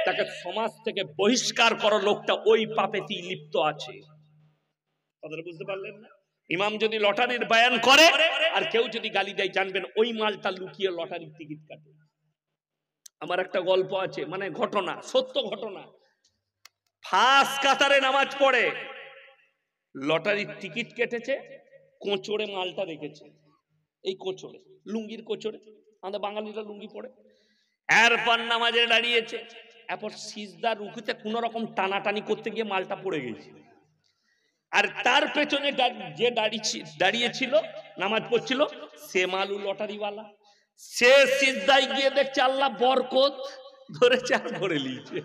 তাকে সমাজ থেকে বহিষ্কার করো, লোকটা ওই পাপেতেই লিপ্ত আছে। কথাটা বুঝতে পারলেন না? ইমাম যদি লটারির বয়ান করে আর কেউ যদি গালি দেয়, জানবেন ওই মালটা লুকিয়ে লটারির টিকিট কাটে। আমার একটা গল্প আছে, মানে ঘটনা, সত্য ঘটনা। ফার্স্ট কাতারে নামাজ পড়ে, লটারির টিকিট কেটেছে, কোচড়ে মালটা রেখেছে। এই কোচড়ে, লুঙ্গির কোচড়ে, আমাদের বাঙালিরা লুঙ্গি পড়ে, এরপর নামাজে দাঁড়িয়েছে, এরপর সিজদা রুকুতে কোন রকম টানাটানি করতে গিয়ে মালটা পড়ে গেছে। আর তার পেছনে যে দাঁড়িয়েছিল নামাজ পড়ছিল সে মালু লটারিওয়ালা, সে সিজদায় গিয়ে দেখছে আল্লাহ বরকত ধরেছে আর ধরে নিয়েছে।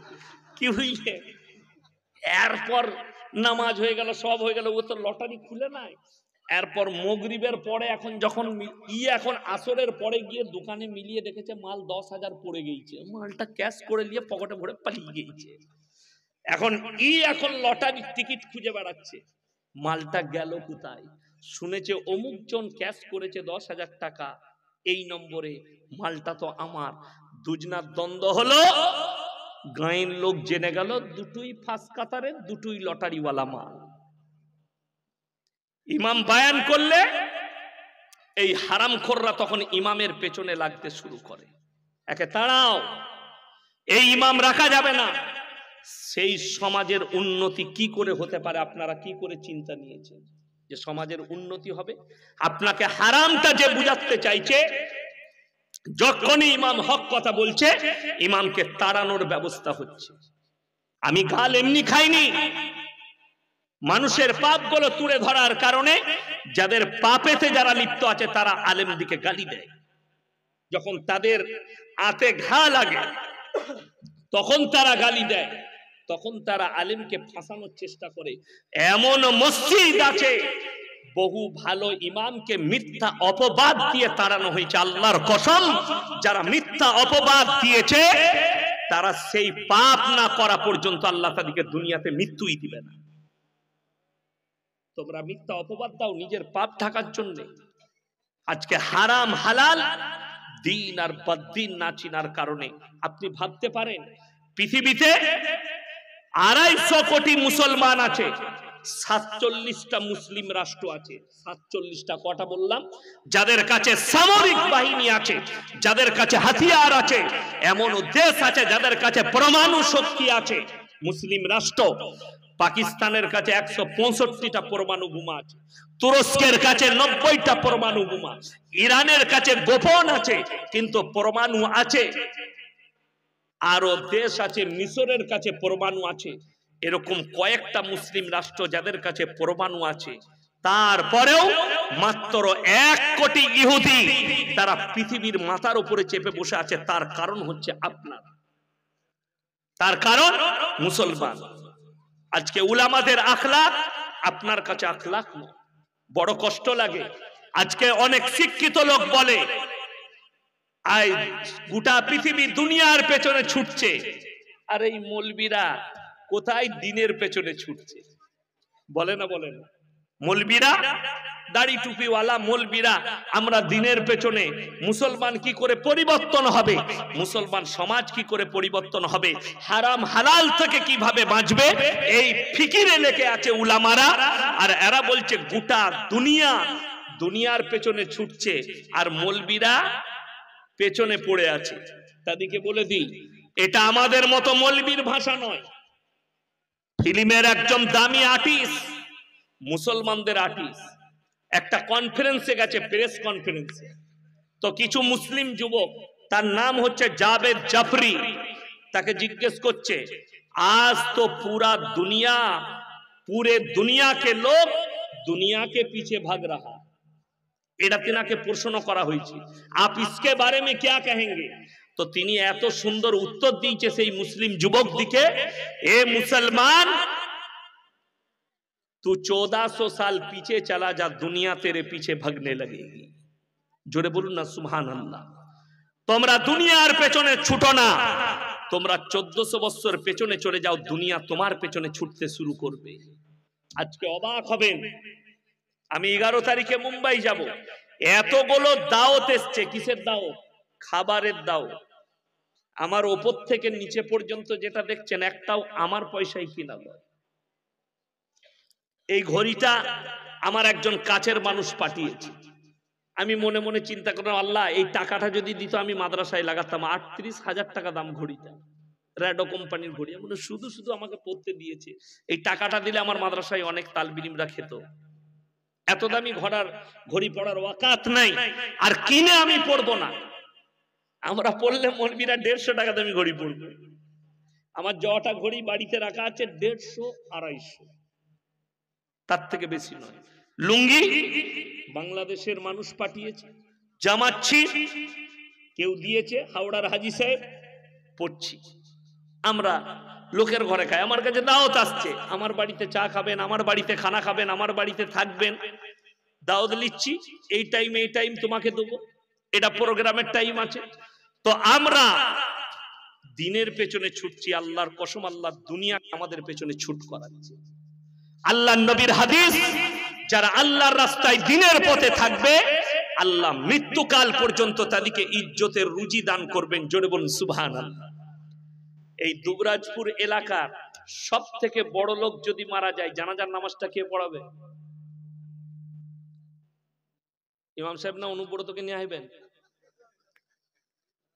কি বুঝলে? এরপর নামাজ হয়ে গেল, সব হয়ে গেল, ও তো লটারি খুলে নাই। এরপর মগরিবের পরে এখন যখন এখন আসরের পরে গিয়ে দোকানে মিলিয়ে দেখেছে মাল 10,000 পড়ে গিয়েছে। মালটা ক্যাশ করে নিয়ে পকেটে ভরে পালিয়ে গিয়েছে। এখন লটারির টিকিট খুঁজে বেড়াচ্ছে, মালটা গেল কোথায়? শুনেছে অমুক জন ক্যাশ করেছে 10,000 টাকা এই নম্বরে, মালটা তো আমার। দুজনার দ্বন্দ্ব হলো, গাঁয়ের লোক জেনে গেল দুটোই ফার্স্ট কাতারের, দুটোই লটারিওয়ালা মাল। ইমাম বায়ান করলে এই হারামখোররা তখন ইমামের পেছনে লাগতে শুরু করে, একে তাড়াও, এই ইমাম রাখা যাবে না। সেই সমাজের উন্নতি কি করে হতে পারে? আপনারা কি করে চিন্তা নিয়েছেন যে সমাজের উন্নতি হবে? আপনাকে হারামটা যে বুঝাতে চাইছে, যখনই ইমাম হক কথা বলছে ইমামকে তাড়ানোর ব্যবস্থা হচ্ছে। আমি গাল এমনি খাইনি, মানুষের পাপগুলো তুলে ধরার কারণে যাদের পাপেতে যারা লিপ্ত আছে তারা আলেমদিকে গালি দেয়। যখন তাদের আতে ঘা লাগে তখন তারা গালি দেয়, তখন তারা আলেমকে ফাঁসানোর চেষ্টা করে। এমন মসজিদ আছে বহু ভালো ইমামকে মিথ্যা অপবাদ দিয়ে তাড়ানো হয়েছে। আল্লাহর কসম, যারা মিথ্যা অপবাদ দিয়েছে তারা সেই পাপ না করা পর্যন্ত আল্লাহ তাদেরকে দুনিয়াতে মৃত্যুই দিবে না। তোমরা মিথ্যা অপবাদ দাও নিজের পাপ ঢাকার জন্য। আজকে হারাম হালাল দিন আর বদ্দিন না চিনার কারণে আপনি ভাবতে পারেন পৃথিবীতে 250 কোটি মুসলমান আছে, 47টা মুসলিম রাষ্ট্র আছে। 47টা কটা বললাম? যাদের কাছে সামরিক বাহিনী আছে, যাদের কাছে হাতিয়ার আছে, এমন দেশ আছে যাদের কাছে পরমাণু শক্তি আছে। মুসলিম রাষ্ট্র, পাকিস্তানের কাছে 165টা পরমাণু বোমা আছে, তুরস্কের কাছে 90টা পরমাণু বোমা, ইরানের কাছে গোপন আছে কিন্তু পরমাণু আছে, আরো দেশ আছে মিশরের কাছে পরমাণু আছে। এরকম কয়েকটা মুসলিম রাষ্ট্র যাদের কাছে পরমাণু আছে, তারপরেও মাত্র 1 কোটি ইহুদি তারা পৃথিবীর মাথার উপরে চেপে বসে আছে। তার কারণ হচ্ছে আপনার, তার কারণ মুসলমান। আজকে উলামাদের আখলাক আপনার কাছে আখলাক নয়, বড় কষ্ট লাগে। আজকে অনেক শিক্ষিত লোক বলে আজ গোটা পৃথিবী দুনিয়ার পেছনে ছুটছে, আর এই মৌলবীরা কোথায় দিনের পেছনে ছুটছে? বলে না, বলে না? মৌলবীরা, দাড়ি টুপিওয়ালা মৌলবীরা, আমরা দিনের পেছনে। মুসলমান কি করে পরিবর্তন হবে? মুসলমান সমাজ কি করে পরিবর্তন হবে? হারাম হালাল থেকে কিভাবে বাঁচবে এই ফিকিরে লেগে আছে উলামারা। আর এরা বলছে গোটা দুনিয়ার পেছনে ছুটছে আর মৌলবীরা পেছনে পড়ে আছে। তাদেরকে বলে দিই, এটা আমাদের মতো মৌলবীর ভাষা নয়। ফিল্মের একজন দামি আর্টিস্ট, মুসলমানদের আর্টিস্ট, একটা কনফারেন্সে গেছে, প্রেস কনফারেন্সে। তো কিছু মুসলিম যুবক, তার নাম হচ্ছে জাভেদ জাফরি, তাকে জিজ্ঞেস করছে আজ তো पूरे दुनिया के लोग दुनिया के पीछे भाग रहा। এটা তিনাকে প্রশ্ন করা হয়েছে, आप इसके बारे में क्या कहेंगे? তো তিনি এত সুন্দর উত্তর দিয়েছে সেই মুসলিম যুবক দিকে, এ মুসলমান, तू 1400 साल पीछे चला जा, दुनिया तेरे पीछे भागने लगेगी। जोरे बोलून ना सुभान अल्लाह। তোমরা দুনিয়ার পেছনে ছুটো না, তোমরা 1400 বছর পেছনে চলে যাও, দুনিয়া তোমার পেছনে ছুটতে শুরু করবে। আজকে অবাক হবেন, আমি 11 তারিখে মুম্বাই যাব, এতগুলো দাওয়াত এসছে। কিসের দাওয়াত? খাবারের দাওয়াত। আমার উপর থেকে নিচে পর্যন্ত যেটা দেখছেন একটাও আমার পয়সায় কিনা নয়। এই ঘড়িটা আমার একজন কাছের মানুষ পাঠিয়েছে। আমি মনে মনে চিন্তা করলাম, আল্লাহ এই টাকাটা যদি দিত আমি মাদ্রাসায় লাগাতাম। 38,000 টাকা দাম ঘড়িটা, রেডো কোম্পানির ঘড়ি। আমি শুধু শুধু আমাকে পড়তে দিয়েছে, এই টাকাটা দিলে আমার মাদ্রাসায় অনেক তালবিলিমরা খেত। এত দামি ঘড়ি পড়ার ওয়াকাত নাই, আর কিনে আমি পড়বো না। আমরা পড়লে মৌলবীরা 150 টাকা দামি ঘড়ি পড়বে। আমার জটা ঘড়ি বাড়িতে রাখা আছে 150-250, তার থেকে বেশি নয়। লুঙ্গি বাংলাদেশের মানুষ পাঠিয়েছে, জামাচ্ছি কেউ দিয়েছে, হাওড়ার হাজী সাহেব, পড়ছি। আমরা লোকের ঘরে খাই, আমার কাছে দাওয়াত আসছে, আমার বাড়িতে চা খাবেন, আমার বাড়িতে খানা খাবেন, আমার বাড়িতে থাকবেন, দাওয়াত লিচ্ছি, এই টাইম তোমাকে দেবো, এটা প্রোগ্রামের টাইম আছে। তো আমরা দিনের পেছনে ছুটছি, আল্লাহর কসম, আল্লাহ দুনিয়া আমাদের পেছনে ছুট করাচ্ছে। আল্লাহ নবীর হাদিস, যারা আল্লাহর রাস্তায় দিনের পথে থাকবে আল্লাহ মৃত্যুকাল পর্যন্ত তাদেরকে ইজ্জতের রুজি দান করবেন। জোরে বলুন সুবহানাল্লাহ। এই দুবরাজপুর এলাকার সব থেকে বড় লোক যদি মারা যায়, জানাজার নামাজটা কে পড়াবে? ইমাম সাহেব না অনুব্রতকে নিয়ে আসবেন?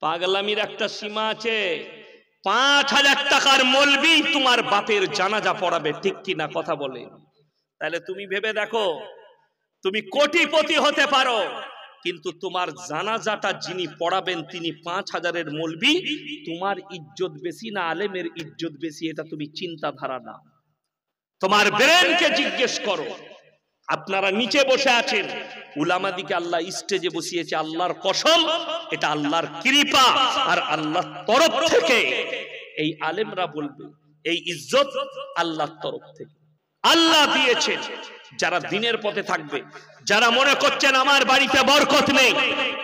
পাগলামির একটা সীমা আছে। 5000 টাকার মৌলবি তোমার বাপের জানাজা পড়াবে, ঠিক কিনা কথা বলে? তাহলে তুমি ভেবে দেখো, তুমি কোটিপতি হতে পারো, কিন্তু তোমার জানাজাটা যিনি পড়াবেন তিনি 5000-এর মৌলবি, তোমার ইজ্জত বেশি না আলেমের ইজ্জত বেশি? এটা তুমি চিন্তাধারা না, তোমার ব্রেনকে জিজ্ঞেস করো। আপনারা নিচে বসে আছেন, উলামাদিকে আল্লাহ স্টেজে বসিয়েছে, আল্লাহর কসম এটা আল্লাহর কৃপা আর আল্লাহর তরফ থেকে। এই আলেমরা বলবে এই ইজ্জত আল্লাহর তরফ থেকে আল্লাহ দিয়েছেন। যারা দিনের পথে থাকবে, যারা মনে করছেন আমার বাড়িতে বরকত নেই,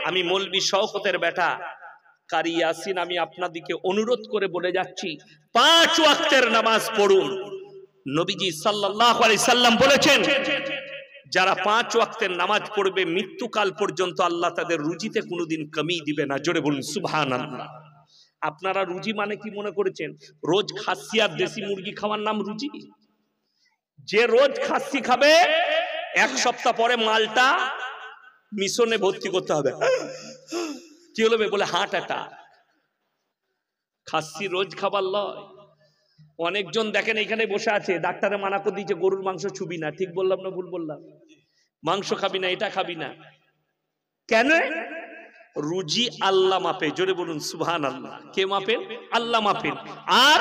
আমি মৌলবি শওকতের বেটা কারি ইয়াসিন, আমি আপনাদেরকে অনুরোধ করে বলে যাচ্ছি, 5 ওয়াক্তের নামাজ পড়ুন। নবীজি সাল্লাল্লাহু আলাইহি সাল্লাম বলেছেন, যারা 5 ওয়াক্তের নামাজ পড়বে মৃত্যুকাল পর্যন্ত আল্লাহ তাদের রুজিতে কোনোদিন কমি দিবে না। জোরে বলুন সুবহানাল্লাহ। আপনারা রুজি মানে কি মনে করেছেন? রোজ খাসি আর দেশি মুরগি খাওয়ার নাম রুজি? যে রোজ খাসি খাবে, 1 সপ্তাহ পরে মালটা মিশনে ভর্তি করতে হবে। কি হলো বলে হার্ট অ্যাটাক। খাসি রোজ খাবার লয়। অনেকজন দেখেন এখানে বসে আছে, ডাক্তারে মানা করে দিয়েছে গরুর মাংস ছুবি না। ঠিক বললাম না ভুল বললাম? মাংস খাবি না, এটা খাবি না। কেন? রুজি আল্লাহ মাপে। জোরে বলুন সুবহানাল্লাহ। কে মাপেন? আল্লাহ মাপেন। আর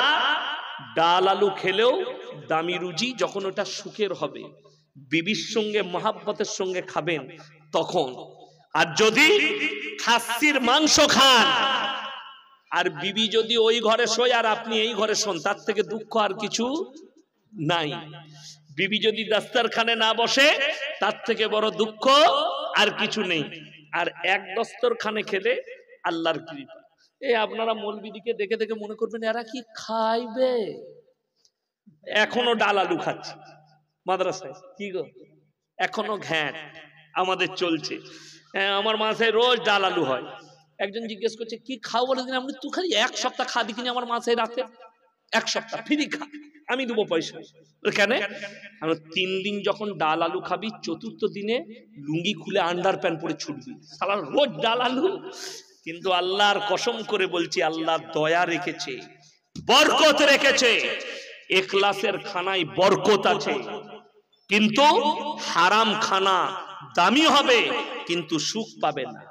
ডাল আলু খেলেও দামি রুজি যখন ওটা সুখের হবে, বিবির সঙ্গে মহাব্বতের সঙ্গে খাবেন তখন। আর যদি খাসির মাংস খান আর বিবি যদি ওই ঘরে শোয় আর আপনি এই ঘরে শোন, তার থেকে দুঃখ আর কিছু নাই। বিবি যদি দস্তরখানে না বসে, তার থেকে বড় দুঃখ আর কিছু নেই। আর এক দস্তরখানে খেলে আল্লাহর কৃপা। এই আপনারা মৌলবিদিকে দেখে দেখে মনে করবেন এরা কি খাইবে? এখনো ডাল আলু খাচ্ছে মাদ্রাসায়। কি গো, এখনো ঘ্যাট আমাদের চলছে। আমার মাসায় রোজ ডাল আলু হয়। একজন জিজ্ঞেস করছে কি খাও? বলে দিন আপনি তুই খালি 1 সপ্তাহ খা দেখিনি আমার মাসায় রাতে, 1 সপ্তাহ ফ্রি খা, আমি দেবো পয়সা। কেন? 3 দিন যখন ডাল আলু খাবি, 4র্থ দিনে লুঙ্গি খুলে আন্ডার প্যান্ট পরে ছুটবি। সারা রোজ ডাল আলু। কিন্তু আল্লাহর কসম করে বলছি, আল্লাহ দয়া রেখেছে, বরকত রেখেছে। ইখলাসের খানায় বরকত আছে, কিন্তু হারাম খানা দামি হবে কিন্তু সুখ পাবে না।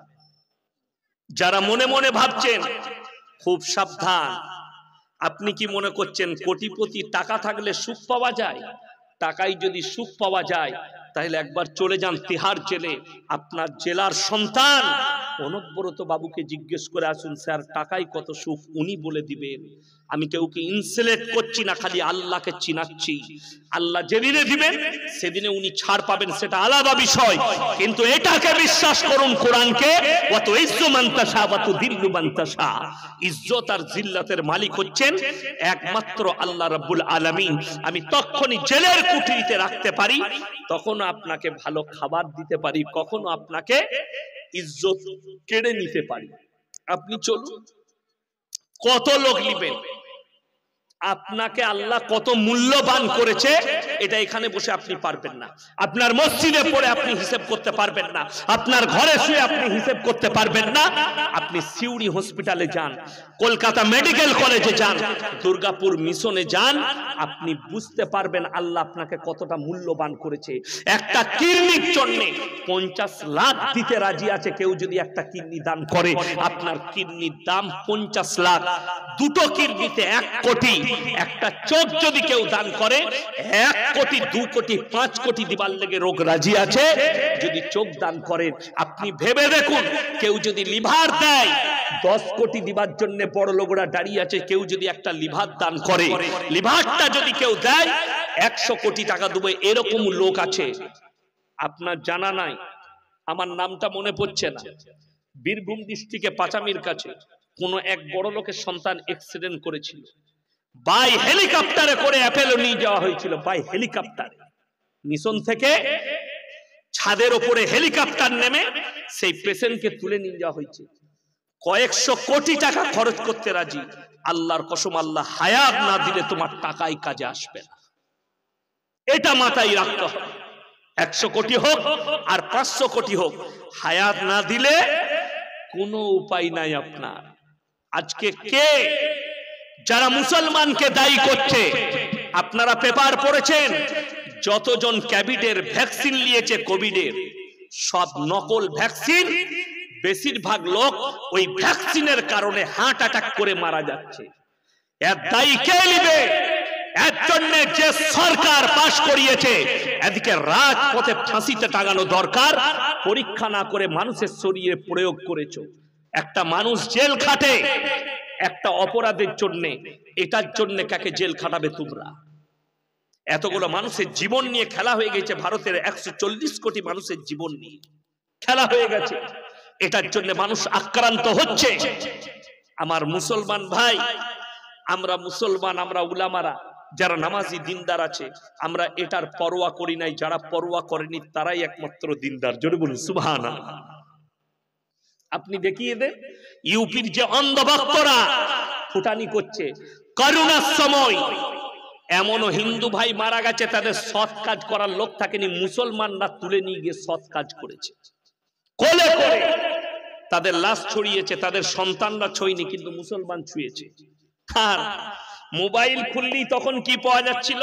যারা মনে মনে ভাবছেন, খুব সাবধান। আপনি কি মনে করছেন কোটিপতি টাকা থাকলে সুখ পাওয়া যায়? টাকায় যদি সুখ পাওয়া যায় তাহলে একবার চলে যান তিহার জেলে। আপনার জেলার সন্তান অনুব্রত বাবুকে জিজ্ঞেস করে আসুন, স্যার টাকায় কত সুখ, উনি বলে দিবেন। আমি কেউকে ইনসুলেট করছি না, খালি আল্লাহকে চিনাচ্ছি। আল্লাহ যেদিনে দিবেন সেদিনে উনি ছাড় পাবেন, সেটা আলাদা বিষয়। কিন্তু এটাকে বিশ্বাস করুন, কোরআনকে, ওয়াত ইজ্জু মান তাশা ওয়া তুযিল্লু মান তাশা। ইজ্জত আর জিল্লাতের মালিক হচ্ছেন একমাত্র আল্লাহ রাব্বুল আলামিন। আমি তখনই জেলের কুঠরিতে রাখতে পারি, তখন আপনাকে ভালো খাবার দিতে পারি, কখনো আপনাকে ইজ্জত কেড়ে নিতে পারি। আপনি চলুন, কত লোক নিবেন? আপনাকে আল্লাহ কত মূল্যবান করেছে এটা এখানে বসে আপনি পারবেন না। আপনার মসজিদে পড়ে আপনি হিসেব করতে পারবেন না, আপনার ঘরে শুয়ে আপনি হিসেব করতে পারবেন না। আপনি সিউড়ি হসপিটালে যান, কলকাতা মেডিকেল কলেজে যান, দুর্গাপুর মিশনে যান, আপনি বুঝতে পারবেন আল্লাহ আপনাকে কতটা মূল্যবান করেছে। একটা কিডনির জন্য 50 লাখ দিতে রাজি আছে কেউ যদি একটা কিডনি দান করে। আপনার কিডনির দাম 50 লাখ, দুটো কিডনিতে 1 কোটি। একটা চোখ যদি কেউ দান করে 1 কোটি, 2 কোটি, 5 কোটি দিবার লেগে রোগ রাজি আছে যদি চোখ দান করেন। আপনি ভেবে দেখুন, কেউ যদি লিভার দেয় 10 কোটি দিবার জন্য বড় লোকরা দাঁড়িয়ে আছে। কেউ যদি একটা লিভার দান করে, লিভারটা যদি কেউ দেয় 100 কোটি টাকা দেবে, এরকম লোক আছে। আপনার জানা নাই, আমার নামটা মনে পড়ছে না, বীরভূম ডিস্ট্রিক্টে পাচামির কাছে কোন এক বড় লোকের সন্তান অ্যাক্সিডেন্ট করেছিল, বাই হেলিকপ্টারে করে অ্যাপেলো নিয়ে যাওয়া হয়েছিল। বাই হেলিকপ্টারে মিশন থেকে ছাদের উপরে হেলিকপ্টার নেমে সেই পেশেন্টকে তুলে নিয়ে যাওয়া হয়েছে। কয়েকশো কোটি টাকা খরচ করতে রাজি। আল্লাহর কসম, আল্লাহ হায়াত না দিলে তোমার টাকাই কাজে আসবে না, এটা মাথায় রাখতে হবে। 100 কোটি হোক আর 500 কোটি হোক, হায়াত না দিলে কোনো উপায় নাই আপনার। আজকে কে যারা মুসলমানকে দায়ী করছে, আপনারা পেপার পড়েছেন, যতজন কোভিডের ভ্যাকসিন নিয়েছে কোভিডের, সব নকল ভ্যাকসিন। বেশিরভাগ লোক ওই ভ্যাকসিনের কারণে হার্ট অ্যাটাক করে মারা যাচ্ছে। এর দায়ী কে নেবে? এর জন্য যে সরকার পাশ করিয়েছে, এদিকে রাজপথে ফাঁসিতে টাঙানো দরকার। পরীক্ষা না করে মানুষের শরীরে প্রয়োগ করেছো। একটা মানুষ জেল খাটে একটা অপরাধের জন্য, এটার জন্য কাকে জেল খাটাবে তোমরা? এতগুলো মানুষের জীবন নিয়ে খেলা হয়ে গেছে। ভারতের 140 কোটি মানুষের জীবন নিয়ে খেলা হয়ে গেছে। এটার জন্য মানুষ আক্রান্ত হচ্ছে। আমার মুসলমান ভাই, আমরা মুসলমান, আমরা উলামারা যারা নামাজি দিনদার আছে, আমরা এটার পরোয়া করি নাই। যারা পরোয়া করেনি তারাই একমাত্র দিনদার। জোরে বলুন সুবহানাল্লাহ। আপনি দেখিয়ে দেন, ইউপির যে অন্ধভক্তরা ফুটানি করছে, করোনার সময় এমনও হিন্দু ভাই মারা গেছে, তাদের সৎ কাজ করার লোক থাকেনি, মুসলমানরা তুলে নিয়ে গিয়ে সৎ কাজ করেছে। কোলে করে তাদের লাশ ছড়িয়েছে, তাদের সন্তানরা ছুঁয়নি, কিন্তু মুসলমান ছুঁয়েছে। আর মোবাইল খুললি তখন কি পাওয়া যাচ্ছিল?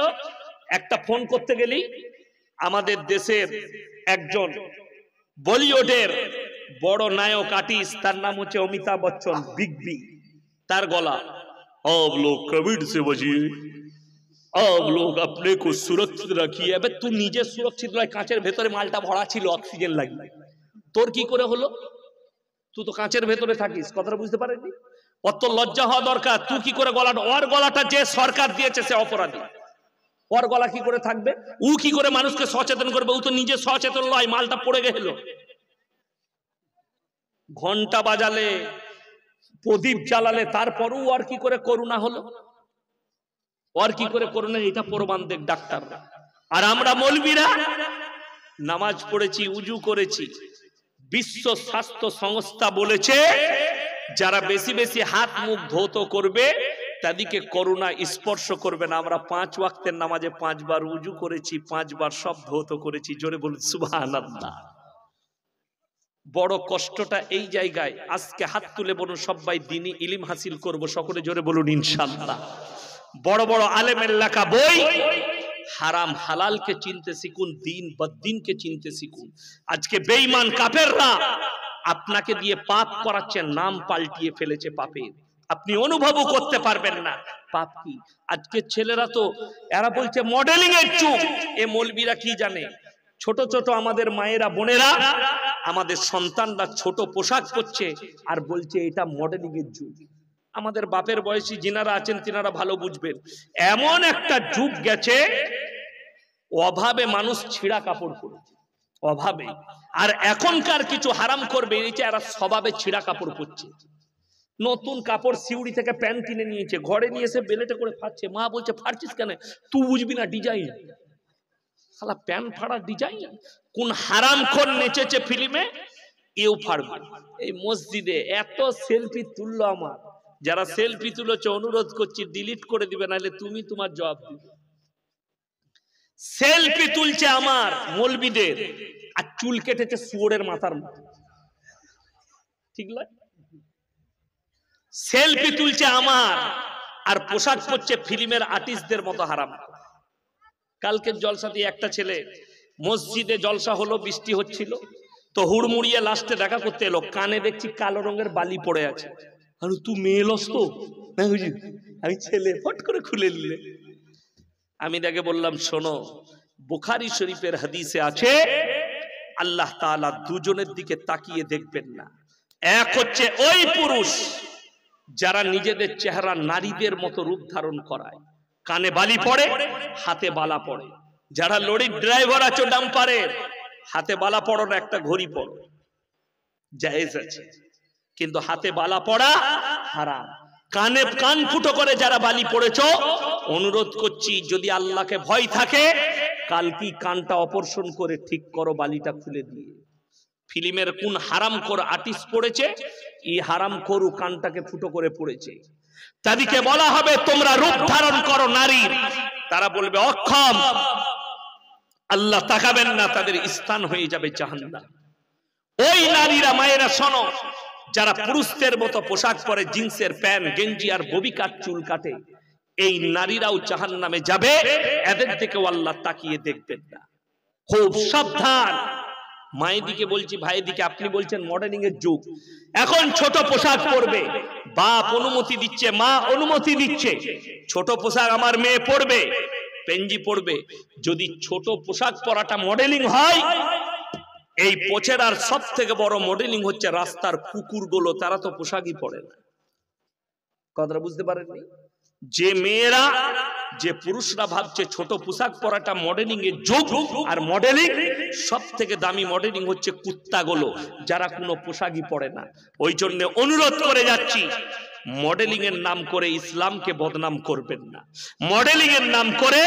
একটা ফোন করতে গেলি আমাদের দেশের একজন বলিউডের বড় নায়ক আর্টিস্ট, তার নাম হচ্ছে অমিতাভ বচ্চন, বিগ বি, তার গলা, आप लोग कोविड से बचिए, आप लोग अपने को सुरक्षित रखिए। अबे तू নিজে সুরক্ষিত নয়, কাঁচের ভেতরে মালটা ভরা ছিল অক্সিজেন লাগিয়ে, তোর কি করে হলো? তুই তো কাঁচের ভেতরে থাকিস, কথাটা বুঝতে পারেননি? অত লজ্জা হওয়া দরকার। তুই কি করে গলাটা, ওর গলাটা যে সরকার দিয়েছে সে অপরাধী, ওর গলা কি করে থাকবে? ও কি করে মানুষকে সচেতন করবে? ও তো নিজে সচেতন নয়, মালটা পড়ে গেল। ঘন্টা বাজালে, প্রদীপ জ্বালালে, তারপরও আর কি করে করোনা হলো? আর কি করে করোনা? এটা প্রমাণ দেখ ডাক্তাররা। আর আমরা মৌলবীরা নামাজ পড়েছি, উজু করেছি। বিশ্ব স্বাস্থ্য সংস্থা বলেছে যারা বেশি বেশি হাত মুখ ধৌত করবে তাদেরকে করোনা স্পর্শ করবে না। আমরা 5 ওয়াক্তের নামাজে 5 বার উজু করেছি, 5 বার সব ধৌত করেছি। জোরে বলুন সুবহানাল্লাহ। বড় কষ্টটা এই জায়গায়। আজকে হাত তুলে বলুন সবাই দ্বীনি ইলম হাসিল করব, সকলে জোরে বলুন ইনশাআল্লাহ। বড় বড় আলেমের লেখা বই, হারাম হালালকে চিনতে শিখুন, দিন বদ্দিনকে চিনতে শিখুন। আজকে বেঈমান কাফেররা আপনাকে দিয়ে পাপ করাচ্ছে, নাম পাল্টিয়ে ফেলেছে পাপের। আপনি অনুভবও করতে পারবেন না পাপ কি। আজকে ছেলেরা তো এরা বলছে মডেলিং এর যুগ। এ মৌলবীরা কি জানে? ছোট ছোট আমাদের মায়েরা বোনেরা, আমাদের সন্তানরা ছোট পোশাক পরছে আর বলছে এটা মডেলিং এর যুগ। আমাদের বাপের বয়সী যিনারা আছেন তিনারা ভালো বুঝবেন, এমন একটা যুগ গেছে অভাবে মানুষ ছিঁড়া কাপড় পরেছে, অভাবে। আর এখনকার কিছু হারাম করবে এই যে এরা স্বভাবে ছিঁড়া কাপড় পরছে। নতুন কাপড় সিউড়ি থেকে প্যান্ট কিনে নিয়েছে, ঘরে নিয়ে এসে বেলেটে করে ফাটছে। মা বলছে ফাটছিস কেন? তুই বুঝবি না ডিজাইন, শালা প্যান্ট ফাড়া ডিজাইন। কোন হারামখোর নেচেছে ফিল্মে, এও ফাড়বে। এই মসজিদে এত সেলফি তুললো আমার, যারা সেলফি তুলেছ অনুরোধ করছি ডিলিট করে দিবে, নাহলে তুমি তোমার জবাব দিবে। সেলফি তুলছে আমার মৌলবীদের, আর চুল কেটেছে শুয়োরের মাথার মতো, ঠিক নয়? সেলফি তুলছে আমার, আর পোশাক পরছে ফিল্মের আর্টিস্টদের মতো হারাম। কালকের জলসা দিয়ে একটা ছেলে মসজিদে জলসা হলো, বৃষ্টি হচ্ছিল, তো হুড়মুড়িয়ে লাস্টে দেখা করতে এলো, কানে দেখছি কালো রঙের বালি পড়ে আছে। আর তুই মেয়ে লস তো? আমি ছেলে, ফট করে খুলে নিলে। আমি তাকে বললাম, শোনো, বুখারী শরীফের হাদিসে আছে আল্লাহ তাআলা দুজনের দিকে তাকিয়ে দেখবেন না। এক হচ্ছে ওই পুরুষ যারা নিজেদের চেহারা নারীদের মতো রূপ ধারণ করায়, কানে বালি পড়ে, হাতে বালা পড়ে। যারা লরির ড্রাইভার আছো ডাম্পারের, হাতে বালা পড়ো না, একটা ঘড়ি পড়ো, জায়েজ আছে, কিন্তু হাতে বালা পড়া হারাম। কানে কান ফুটো করে যারা বালি পড়েছো, অনুরোধ করছি যদি আল্লাহকে ভয় থাকে কাল কি কানটা অপারেশন করে ঠিক করো, বালিটা খুলে দিয়ে। ফিল্মের কোন হারামখোর আর্টিস্ট পড়েছে, এই হারামখোর কানটাকে ফুটো করে পড়েছে। তাদেরকে বলা হবে তোমরা রূপ ধারণ করো নারীর, তারা বলবে অক্ষম, আল্লাহ তাকাবেন না, তাদের স্থান হয়ে যাবে জাহান্নাম। ওই নারীরা, মায়েরা শোনো, যারা পুরুষদের মতো পোশাক পরে, জিন্সের প্যান্ট গেঞ্জি আর ববি কাট চুল কাটে, এই নারীরাও জাহান্নামে যাবে, এদের দিকেও আল্লাহ তাকিয়ে দেখবেন না। খুব সাবধান। মায়েদিকে বলছি, ভাইদিকে, আপনি বলছেন মডেলিং এর যুগ, এখন ছোট পোশাক পরবে, বাপ অনুমতি দিচ্ছে, মা অনুমতি দিচ্ছে, ছোট পোশাক আমার মেয়ে পরবে, পেঞ্জি পরবে। যদি ছোট পোশাক পরাটা মডেলিং হয়, এই পোছেরার সব থেকে বড় মডেলিং হচ্ছে রাস্তার কুকুরগুলো, তারা তো পোশাকই পরে না। কথাটা বুঝতে পারেননি? যে মেয়েরা, যে পুরুষরা ভাবছে ছোট পোশাক পরাটা মডেলিং এর যুগ, আর মডেলিং সব থেকে দামি মডেলিং হচ্ছে কুত্তাগুলো, যারা কোনো পোশাকই পরে না। ওই জন্য অনুরোধ করে যাচ্ছি, মডেলিং এর নাম করে ইসলামকে বদনাম করবেন না। মডেলিং এর নাম করে